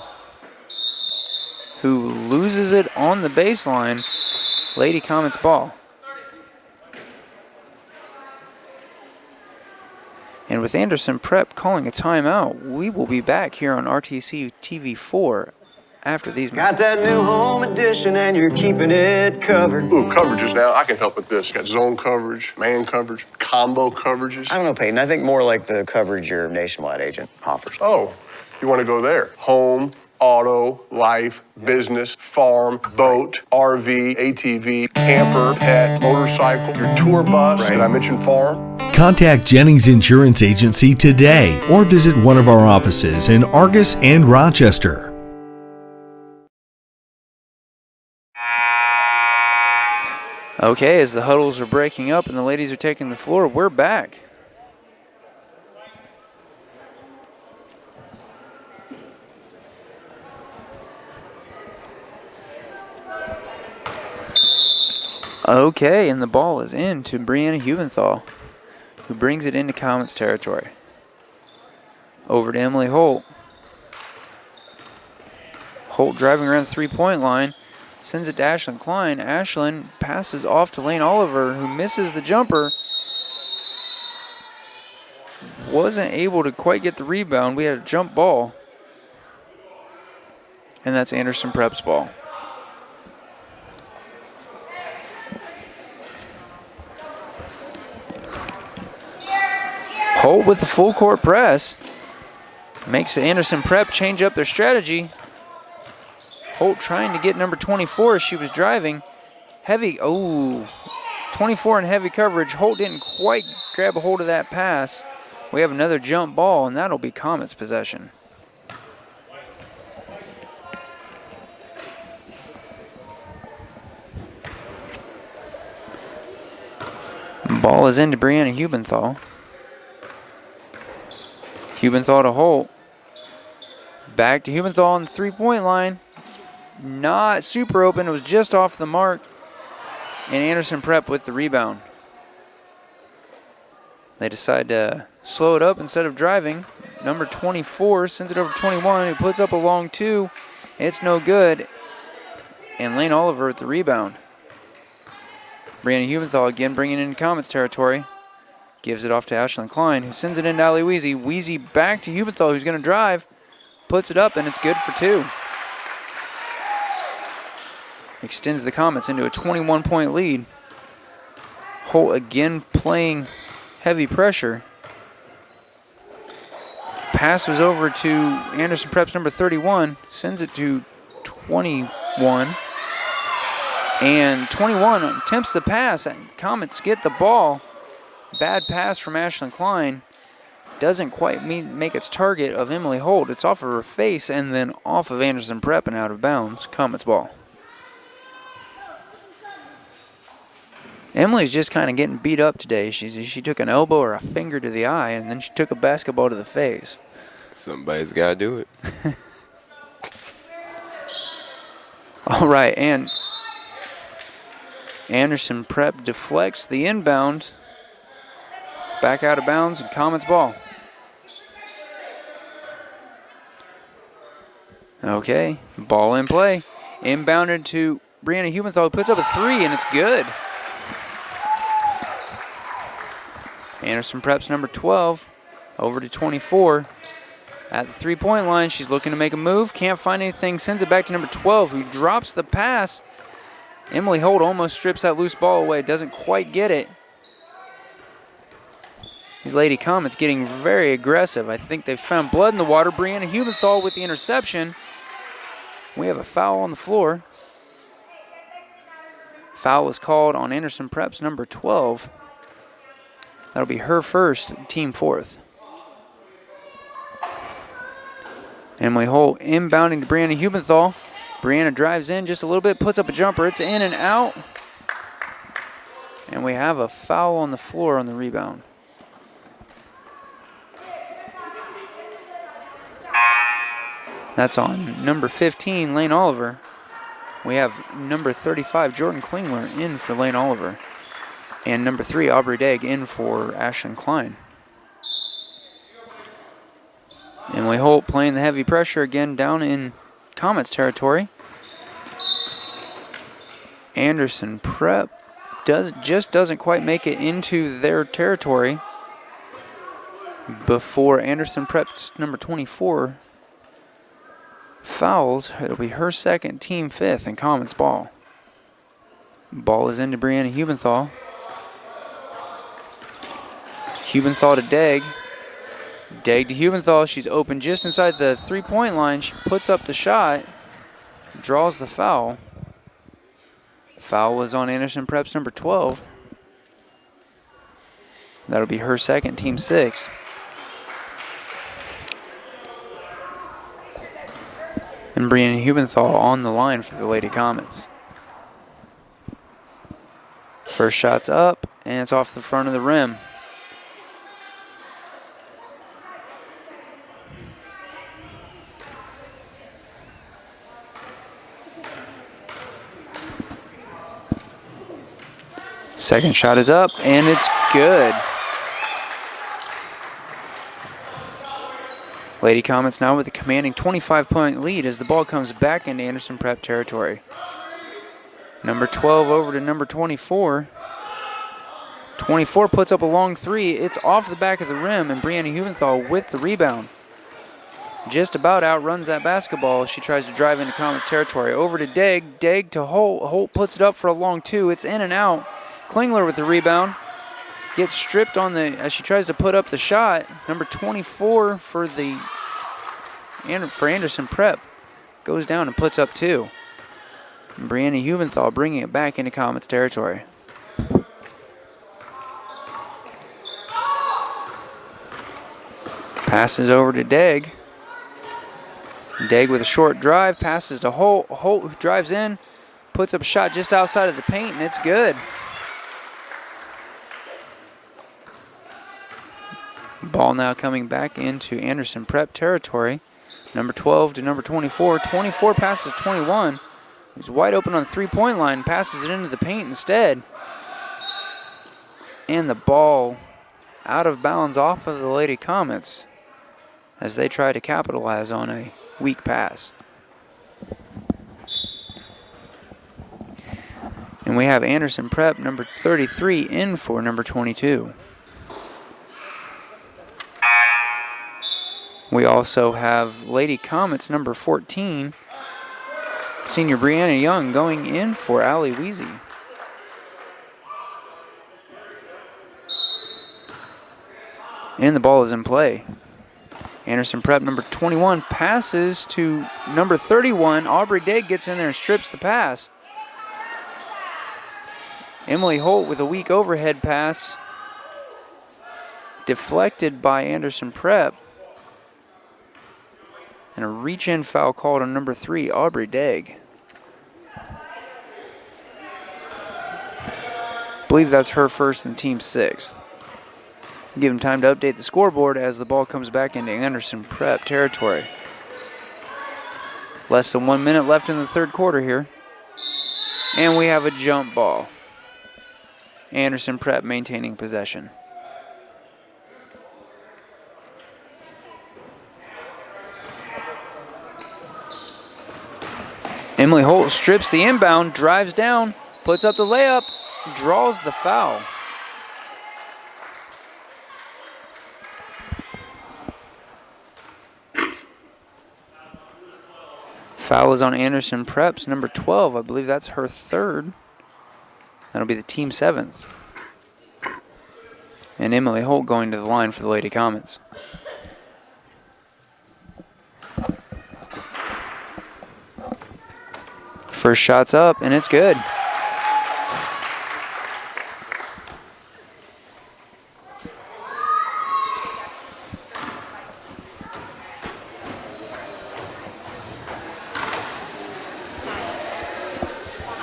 Speaker 1: who loses it on the baseline. Lady Comets ball. And with Anderson Prep calling a timeout, we will be back here on RTC TV4 after these
Speaker 3: Got that new home edition and you're keeping it covered.
Speaker 4: Ooh, coverages now. I can help with this. Got zone coverage, man coverage, combo coverages.
Speaker 3: I don't know, Peyton. I think more like the coverage your Nationwide agent offers.
Speaker 4: Oh, you want to go there? Home, auto, life, business, farm, boat, RV, ATV, camper, pet, motorcycle, your tour bus. Did I mention farm?
Speaker 11: Contact Jennings Insurance Agency today or visit one of our offices in Argus and Rochester.
Speaker 1: Okay, as the huddles are breaking up and the ladies are taking the floor, we're back. Okay, and the ball is in to Brianna Hubenthal, who brings it into Comets territory. Over to Emily Holt. Holt driving around the three-point line, sends it to Ashlyn Klein. Ashlyn passes off to Lane Oliver, who misses the jumper. Wasn't able to quite get the rebound. We had a jump ball. And that's Anderson Prep's ball. Holt with the full court press. Makes Anderson Prep change up their strategy. Holt trying to get number 24 as she was driving. Heavy, 24 in heavy coverage. Holt didn't quite grab a hold of that pass. We have another jump ball, and that'll be Comets possession. Ball is into Brianna Hubenthal. Hubenthal to Holt. Back to Hubenthal on the three-point line. Not super open. It was just off the mark. And Anderson Prep with the rebound. They decide to slow it up instead of driving. Number 24 sends it over to 21, who puts up a long two. It's no good. And Lane Oliver with the rebound. Brianna Hubenthal again bringing it into Comets territory. Gives it off to Ashlyn Klein, who sends it into Allie Weezy. Weezy back to Hubenthal, who's going to drive. Puts it up, and it's good for two. Extends the Comets into a 21-point lead. Holt again playing heavy pressure. Pass was over to Anderson Prep's number 31. Sends it to 21. And 21 attempts the pass. Comets get the ball. Bad pass from Ashlyn Klein. Doesn't quite make its target of Emily Holt. It's off of her face and then off of Anderson Prep and out of bounds. Comets ball. Emily's just kind of getting beat up today. She took an elbow or a finger to the eye, and then she took a basketball to the face.
Speaker 2: Somebody's got to do it.
Speaker 1: All right, and Anderson Prep deflects the inbound. Back out of bounds and Comets ball. Okay, ball in play. Inbounded to Brianna Hubenthal, who puts up a three, and it's good. Anderson Prep's number 12 over to 24. At the three-point line, she's looking to make a move. Can't find anything. Sends it back to number 12, who drops the pass. Emily Holt almost strips that loose ball away. Doesn't quite get it. These Lady Comets getting very aggressive. I think they've found blood in the water. Brianna Hubenthal with the interception. We have a foul on the floor. Foul was called on Anderson Prep's number 12. That'll be her first, team fourth. Emily Holt inbounding to Brianna Hubenthal. Brianna drives in just a little bit, puts up a jumper. It's in and out. And we have a foul on the floor on the rebound. That's on number 15, Lane Oliver. We have number 35, Jordan Klingler, in for Lane Oliver. And number 3, Aubrey Degg, in for Ashlyn Klein. Emily Holt playing the heavy pressure again down in Comets territory. Anderson Prep just doesn't quite make it into their territory before Anderson Prep's number 24 fouls. It'll be her second, team fifth, in Comets ball. Ball is into Brianna Hubenthal. Hubenthal to Degg. Degg to Hubenthal. She's open just inside the three-point line. She puts up the shot, draws the foul. Foul was on Anderson Prep's number 12. That'll be her second, team 6. And Brianna Hubenthal on the line for the Lady Comets. First shot's up, and it's off the front of the rim. Second shot is up, and it's good. Lady Comets now with a commanding 25-point lead as the ball comes back into Anderson Prep territory. Number 12 over to number 24. 24 puts up a long three. It's off the back of the rim, and Brianna Hubenthal with the rebound. Just about outruns that basketball. She tries to drive into Comets territory. Over to Degg. Degg to Holt. Holt puts it up for a long two. It's in and out. Klingler with the rebound. Gets stripped on the as she tries to put up the shot. Number 24 for Anderson Prep goes down and puts up two. And Brianna Hubenthal bringing it back into Comets territory. Passes over to Degg. Degg with a short drive, passes to Holt. Holt drives in, puts up a shot just outside of the paint, and it's good. Ball now coming back into Anderson Prep territory. Number 12 to number 24. 24 passes 21. He's wide open on the three-point line, passes it into the paint instead. And the ball out of bounds off of the Lady Comets as they try to capitalize on a weak pass. And we have Anderson Prep, number 33, in for number 22. We also have Lady Comets, number 14, senior Brianna Young, going in for Allie Weezy. And the ball is in play. Anderson Prep, number 21, passes to number 31. Aubrey Degg gets in there and strips the pass. Emily Holt with a weak overhead pass. Deflected by Anderson Prep. And a reach-in foul called on number 3, Aubrey Degg. I believe that's her first and team 6th. Give him time to update the scoreboard as the ball comes back into Anderson Prep territory. Less than 1 minute left in the third quarter here. And we have a jump ball. Anderson Prep maintaining possession. Emily Holt strips the inbound, drives down, puts up the layup, draws the foul. Foul is on Anderson Prep's number 12. I believe that's her third. That'll be the team 7th. And Emily Holt going to the line for the Lady Comets. First shot's up, and it's good.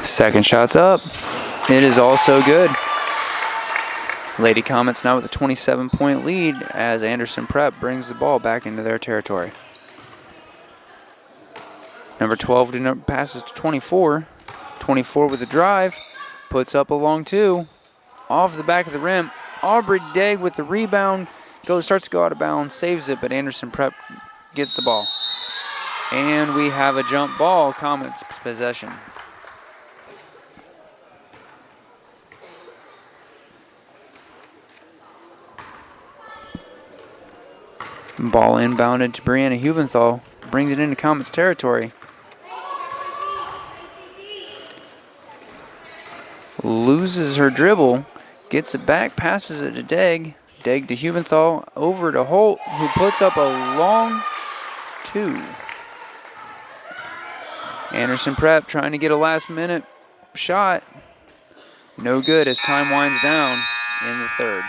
Speaker 1: Second shot's up. It is also good. Lady Comets now with a 27-point lead as Anderson Prep brings the ball back into their territory. Number 12 passes to 24. 24 with a drive. Puts up a long two. Off the back of the rim. Aubrey Degg with the rebound. Starts to go out of bounds. Saves it, but Anderson Prep gets the ball. And we have a jump ball. Comets possession. Ball inbounded to Brianna Hubenthal. Brings it into Comets territory. Loses her dribble. Gets it back. Passes it to Degg. Degg to Hubenthal, over to Holt, who puts up a long 2. Anderson Prep trying to get a last-minute shot. No good as time winds down in the third.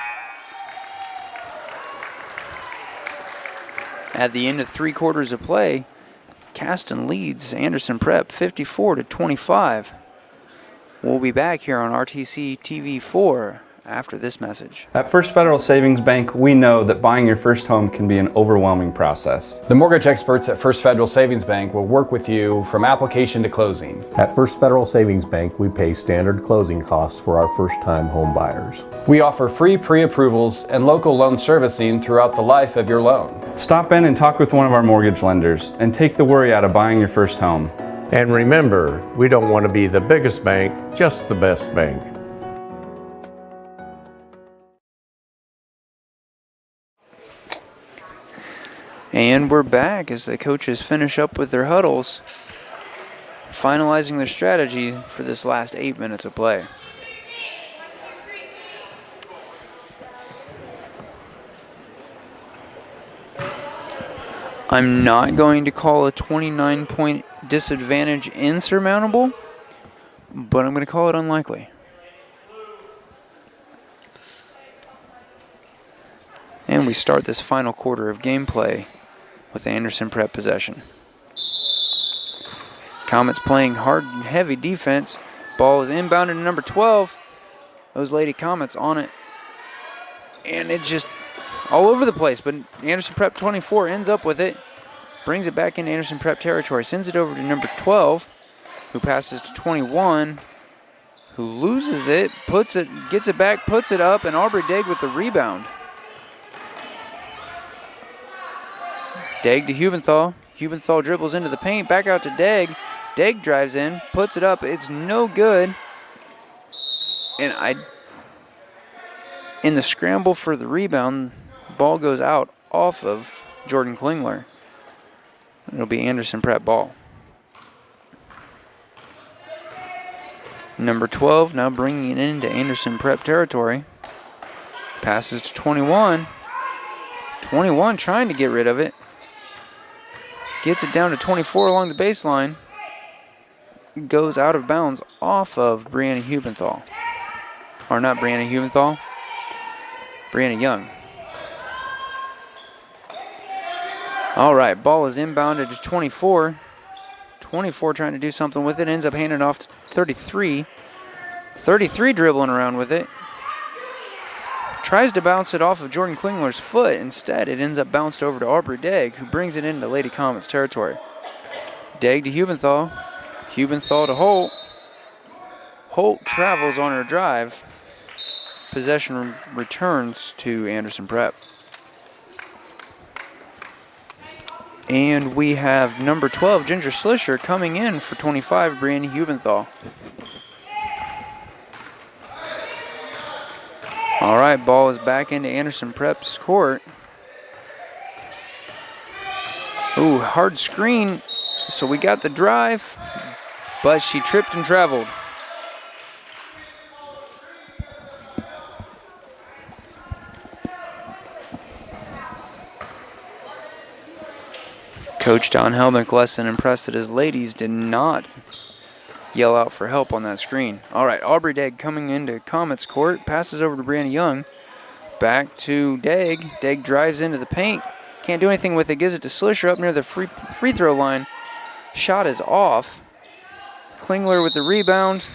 Speaker 1: At the end of 3 quarters of play, Caston leads Anderson Prep 54-25. We'll be back here on RTC TV 4 after this message.
Speaker 6: At First Federal Savings Bank, we know that buying your first home can be an overwhelming process.
Speaker 7: The mortgage experts at First Federal Savings Bank will work with you from application to closing.
Speaker 8: At First Federal Savings Bank, we pay standard closing costs for our first-time home buyers.
Speaker 7: We offer free pre-approvals and local loan servicing throughout the life of your loan.
Speaker 6: Stop in and talk with one of our mortgage lenders and take the worry out of buying your first home.
Speaker 15: And remember, we don't want to be the biggest bank, just the best bank.
Speaker 1: And we're back as the coaches finish up with their huddles, finalizing their strategy for this last 8 minutes of play. I'm not going to call a 29-point disadvantage insurmountable, but I'm going to call it unlikely. And we start this final quarter of gameplay with Anderson Prep possession. Comets playing hard and heavy defense. Ball is inbounded to number 12. Those Lady Comets on it. And it's just all over the place, but Anderson Prep 24 ends up with it. Brings it back into Anderson Prep territory. Sends it over to number 12, who passes to 21, who loses it, gets it back, puts it up, and Aubrey Degg with the rebound. Degg to Hubenthal. Hubenthal dribbles into the paint, back out to Degg. Degg drives in, puts it up. It's no good. And in the scramble for the rebound, ball goes out off of Jordan Klingler. It'll be Anderson Prep ball. Number 12 now bringing it into Anderson Prep territory. Passes to 21. 21 trying to get rid of it. Gets it down to 24 along the baseline. Goes out of bounds off of Brianna Hubenthal. Or not Brianna Hubenthal. Brianna Young. All right, ball is inbounded to 24. 24 trying to do something with it. Ends up handing it off to 33. 33 dribbling around with it. Tries to bounce it off of Jordan Klingler's foot. Instead, it ends up bounced over to Aubrey Degg, who brings it into Lady Comets territory. Degg to Hubenthal. Hubenthal to Holt. Holt travels on her drive. Possession returns to Anderson Prep. And we have number 12, Ginger Slisher, coming in for 25, Brianna Hubenthal. All right, ball is back into Anderson Prep's court. Ooh, hard screen. So we got the drive, but she tripped and traveled. Coach Don Helmick less than impressed that his ladies did not yell out for help on that screen. All right, Aubrey Degg coming into Comets court, passes over to Brianna Young. Back to Degg. Degg drives into the paint. Can't do anything with it. Gives it to Slisher up near the free throw line. Shot is off. Klingler with the rebound.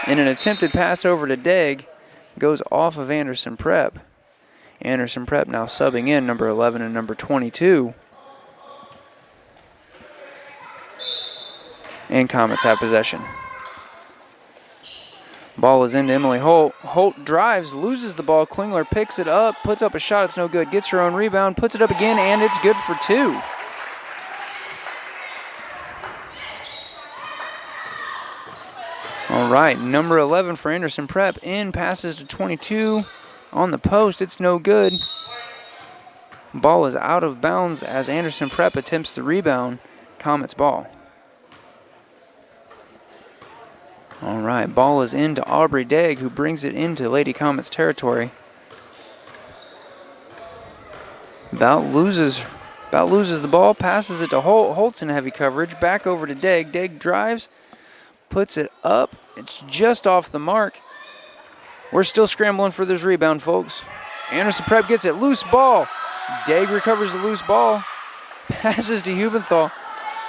Speaker 1: And an attempted pass over to Degg goes off of Anderson Prep. Anderson Prep now subbing in number 11 and number 22. And Comets have possession. Ball is into Emily Holt. Holt drives, loses the ball. Klingler picks it up, puts up a shot. It's no good. Gets her own rebound, puts it up again, and it's good for 2. All right, number 11 for Anderson Prep in, passes to 22 on the post. It's no good. Ball is out of bounds as Anderson Prep attempts the rebound. Comets ball. All right, ball is into Aubrey Degg, who brings it into Lady Comet's territory. About loses the ball, passes it to Holt. Holt's in heavy coverage, back over to Degg. Degg drives, puts it up. It's just off the mark. We're still scrambling for this rebound, folks. Anderson Prep gets it, loose ball. Degg recovers the loose ball, passes to Hubenthal.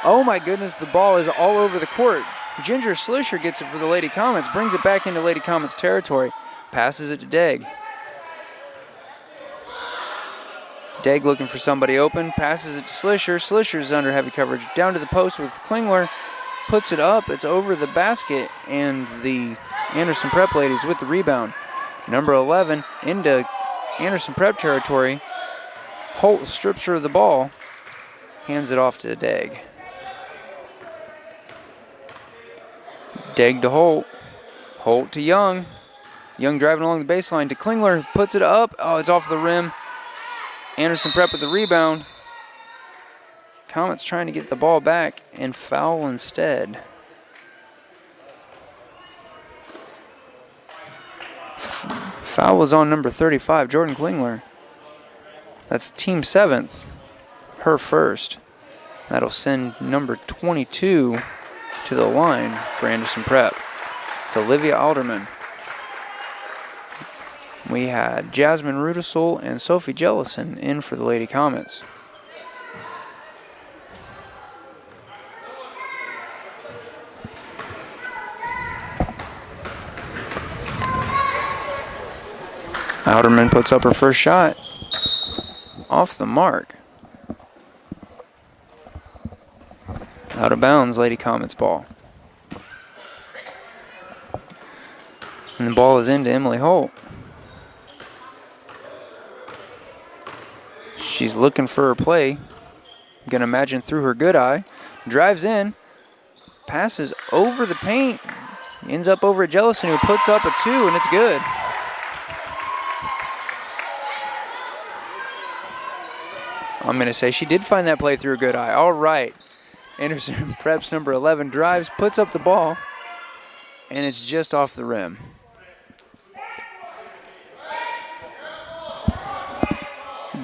Speaker 1: Oh my goodness, the ball is all over the court. Ginger Slisher gets it for the Lady Comets, brings it back into Lady Comets territory, passes it to Degg. Degg looking for somebody open, passes it to Slisher. Slisher's under heavy coverage, down to the post with Klingler, puts it up, it's over the basket, and the Anderson Prep ladies with the rebound. Number 11 into Anderson Prep territory. Holt strips her of the ball, hands it off to Degg. Degg to Holt. Holt to Young. Young driving along the baseline to Klingler. Puts it up. Oh, it's off the rim. Anderson Prep with the rebound. Comets trying to get the ball back and foul instead. Foul was on number 35, Jordan Klingler. That's team 7th. Her first. That'll send number 22 to the line for Anderson Prep. It's Olivia Alderman. We had Jasmine Rudisell and Sophie Jellison in for the Lady Comets. Alderman puts up her first shot. Off the mark. Out of bounds, Lady Comets ball. And the ball is into Emily Holt. She's looking for her play. I'm gonna imagine through her good eye. Drives in, passes over the paint, ends up over at Jellison, who puts up a 2, and it's good. I'm gonna say she did find that play through a good eye. All right. Anderson Prep's number 11 drives, puts up the ball, and it's just off the rim.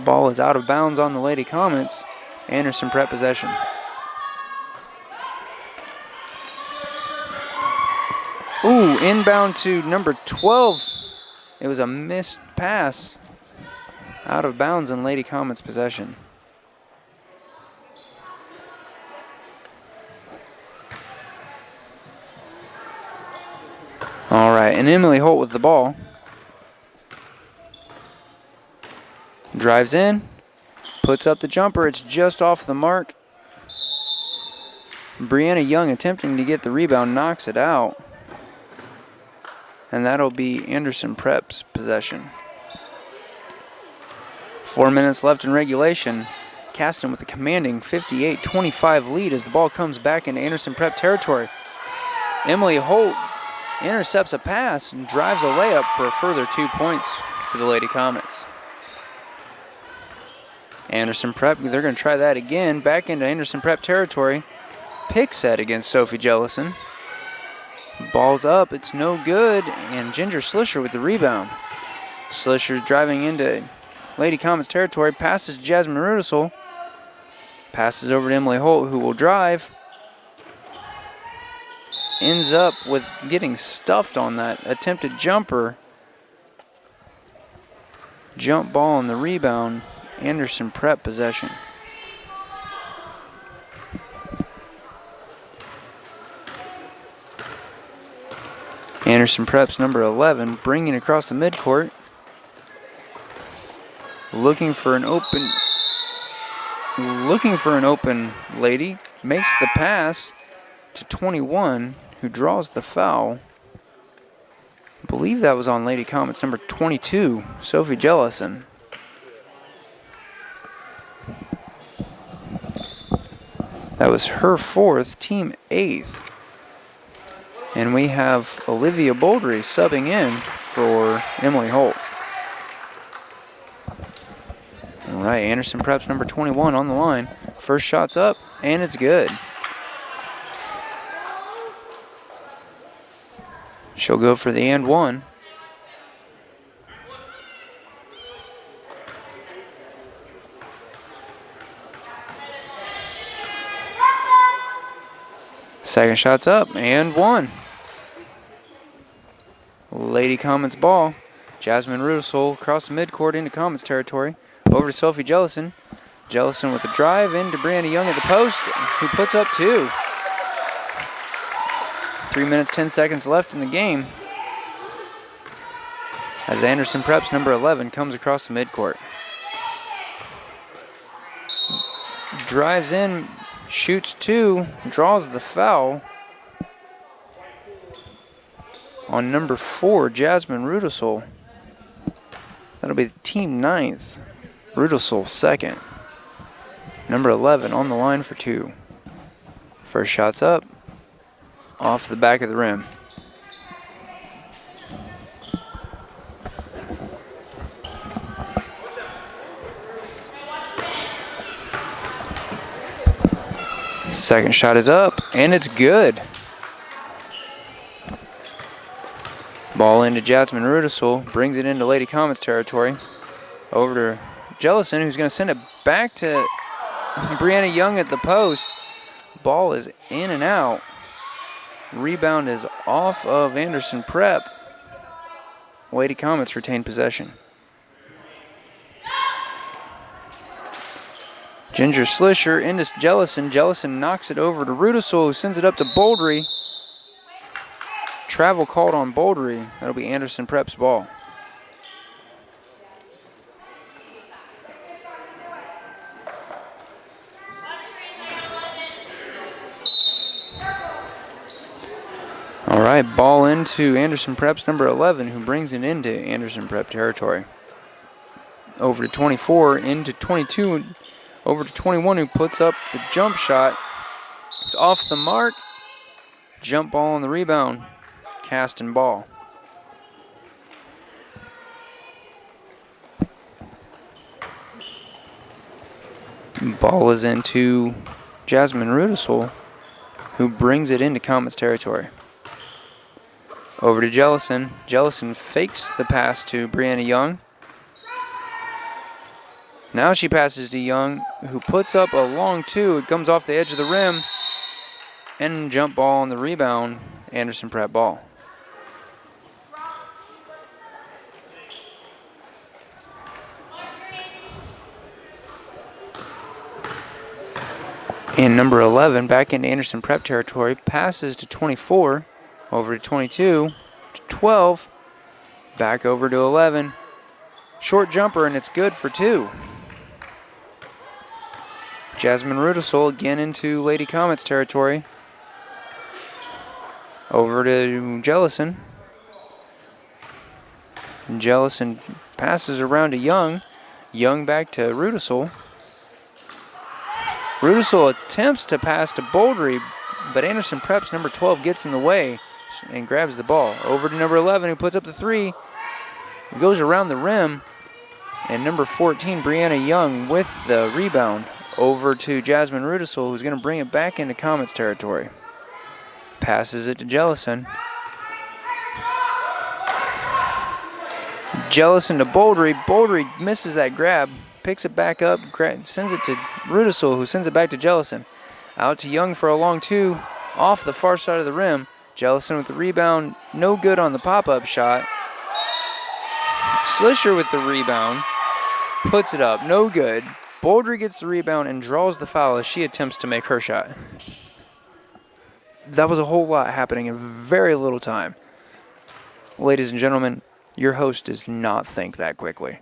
Speaker 1: Ball is out of bounds on the Lady Comets. Anderson Prep possession. Ooh, inbound to number 12. It was a missed pass. Out of bounds in Lady Comets possession. All right, and Emily Holt with the ball. Drives in, puts up the jumper. It's just off the mark. Brianna Young attempting to get the rebound, knocks it out. And that'll be Anderson Prep's possession. 4 minutes left in regulation. Caston with a commanding 58-25 lead as the ball comes back into Anderson Prep territory. Emily Holt intercepts a pass and drives a layup for a further 2 points for the Lady Comets. Anderson Prep, they're going to try that again. Back into Anderson Prep territory. Pick set against Sophie Jellison. Ball's up, it's no good, and Ginger Slisher with the rebound. Slisher's driving into Lady Comets territory, passes to Jasmine Rudisell. Passes over to Emily Holt, who will drive. Ends up with getting stuffed on that attempted jumper. Jump ball on the rebound. Anderson Prep possession. Anderson Prep's number 11 bringing across the midcourt. Looking for an open lady. Makes the pass to 21, who draws the foul. I believe that was on Lady Comets number 22, Sophie Jellison. That was her 4th, team 8th. And we have Olivia Bouldry subbing in for Emily Holt. All right, Anderson Prep's number 21 on the line. First shot's up, and it's good. She'll go for the and one. Second shot's up and one. Lady Comets ball. Jasmine Rudisol across the midcourt into Comets territory. Over to Sophie Jellison. Jellison with the drive into Brianna Young at the post, who puts up two. 3 minutes, 10 seconds left in the game. As Anderson Preps, number 11, comes across the midcourt. Drives in, shoots two, draws the foul on number 4, Jasmine Rudisol. That'll be the team 9th. Rudisol second. Number 11 on the line for two. First shot's up, off the back of the rim. Second shot is up, and it's good. Ball into Jasmine Rudisol, brings it into Lady Comets territory. Over to Jellison, who's going to send it back to Brianna Young at the post. Ball is in and out. Rebound is off of Anderson Prep. Lady Comets retain possession. Ginger Slisher into Jellison. Jellison knocks it over to Rudisol, who sends it up to Boldry. Travel called on Boldry. That'll be Anderson Prep's ball. All right, ball into Anderson Prep's number 11, who brings it into Anderson Prep territory. Over to 24, into 22, over to 21, who puts up the jump shot. It's off the mark. Jump ball on the rebound. Caston ball. Ball is into Jasmine Rudisol, who brings it into Comets territory. Over to Jellison. Jellison fakes the pass to Brianna Young. Now she passes to Young, who puts up a long two. It comes off the edge of the rim. And jump ball on the rebound. Anderson Prep ball. And number 11 back into Anderson Prep territory. Passes to 24. Over to 22, to 12, back over to 11. Short jumper, and it's good for two. Jasmine Rudisol again into Lady Comets territory. Over to Jellison. Jellison passes around to Young. Young back to Rudisol. Rudisol attempts to pass to Boldry, but Anderson Prep's number 12 gets in the way and grabs the ball. Over to number 11, who puts up the three. Goes around the rim. And number 14, Brianna Young, with the rebound. Over to Jasmine Rudisol, who's going to bring it back into Comets territory. Passes it to Jellison. Jellison to Boldry. Boldry misses that grab. Picks it back up. Sends it to Rudisol, who sends it back to Jellison. Out to Young for a long two. Off the far side of the rim. Jellison with the rebound. No good on the pop-up shot. Slisher with the rebound. Puts it up. No good. Boldry gets the rebound and draws the foul as she attempts to make her shot. That was a whole lot happening in very little time. Ladies and gentlemen, your host does not think that quickly.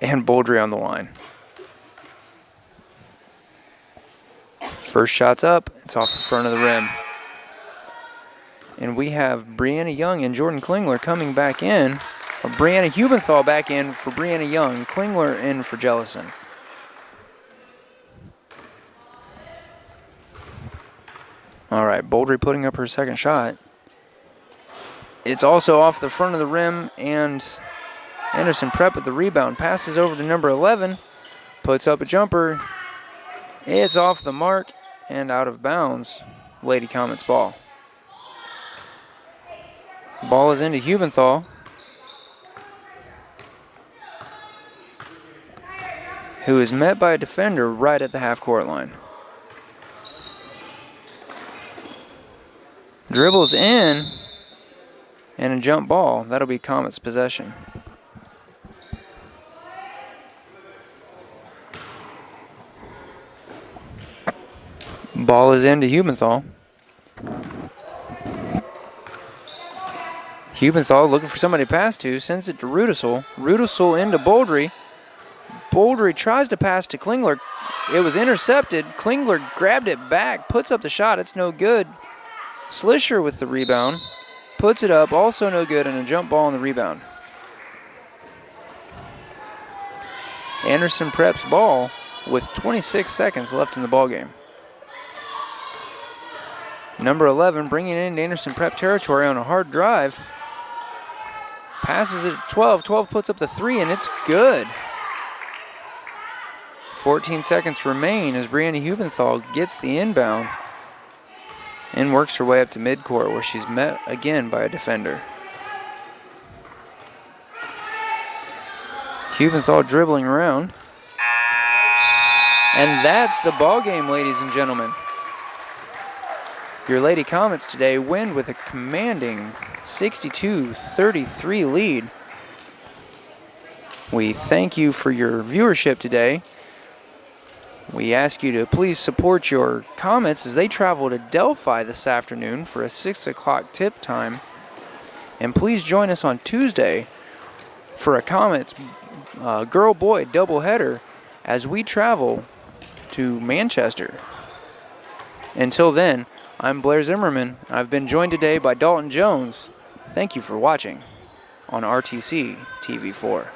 Speaker 1: And Boldry on the line. First shot's up. It's off the front of the rim. And we have Brianna Young and Jordan Klingler coming back in. Or Brianna Hubenthal back in for Brianna Young. Klingler in for Jellison. All right, Boldry putting up her second shot. It's also off the front of the rim, and Anderson Prep with the rebound. Passes over to number 11. Puts up a jumper. It's off the mark and out of bounds. Lady Comets ball. Ball is into Hubenthal, who is met by a defender right at the half-court line. Dribbles in, and a jump ball. That'll be Comet's possession. Ball is into Hubenthal. Hubenthal looking for somebody to pass to, sends it to Rudisell. Rudisell into Boldry. Boldry tries to pass to Klingler. It was intercepted. Klingler grabbed it back, puts up the shot. It's no good. Slisher with the rebound. Puts it up, also no good, and a jump ball on the rebound. Anderson Prep's ball with 26 seconds left in the ballgame. Number 11 bringing it into Anderson Prep territory on a hard drive. Passes it at 12. 12 puts up the three, and it's good. 14 seconds remain as Brianna Hubenthal gets the inbound and works her way up to midcourt, where she's met again by a defender. Hubenthal dribbling around. And that's the ball game, ladies and gentlemen. Your Lady Comets today win with a commanding 62-33 lead. We thank you for your viewership today. We ask you to please support your Comets as they travel to Delphi this afternoon for a 6 o'clock tip time. And please join us on Tuesday for a Comets girl-boy doubleheader as we travel to Manchester. Until then, I'm Blair Zimmerman. I've been joined today by Dalton Jones. Thank you for watching on RTC TV4.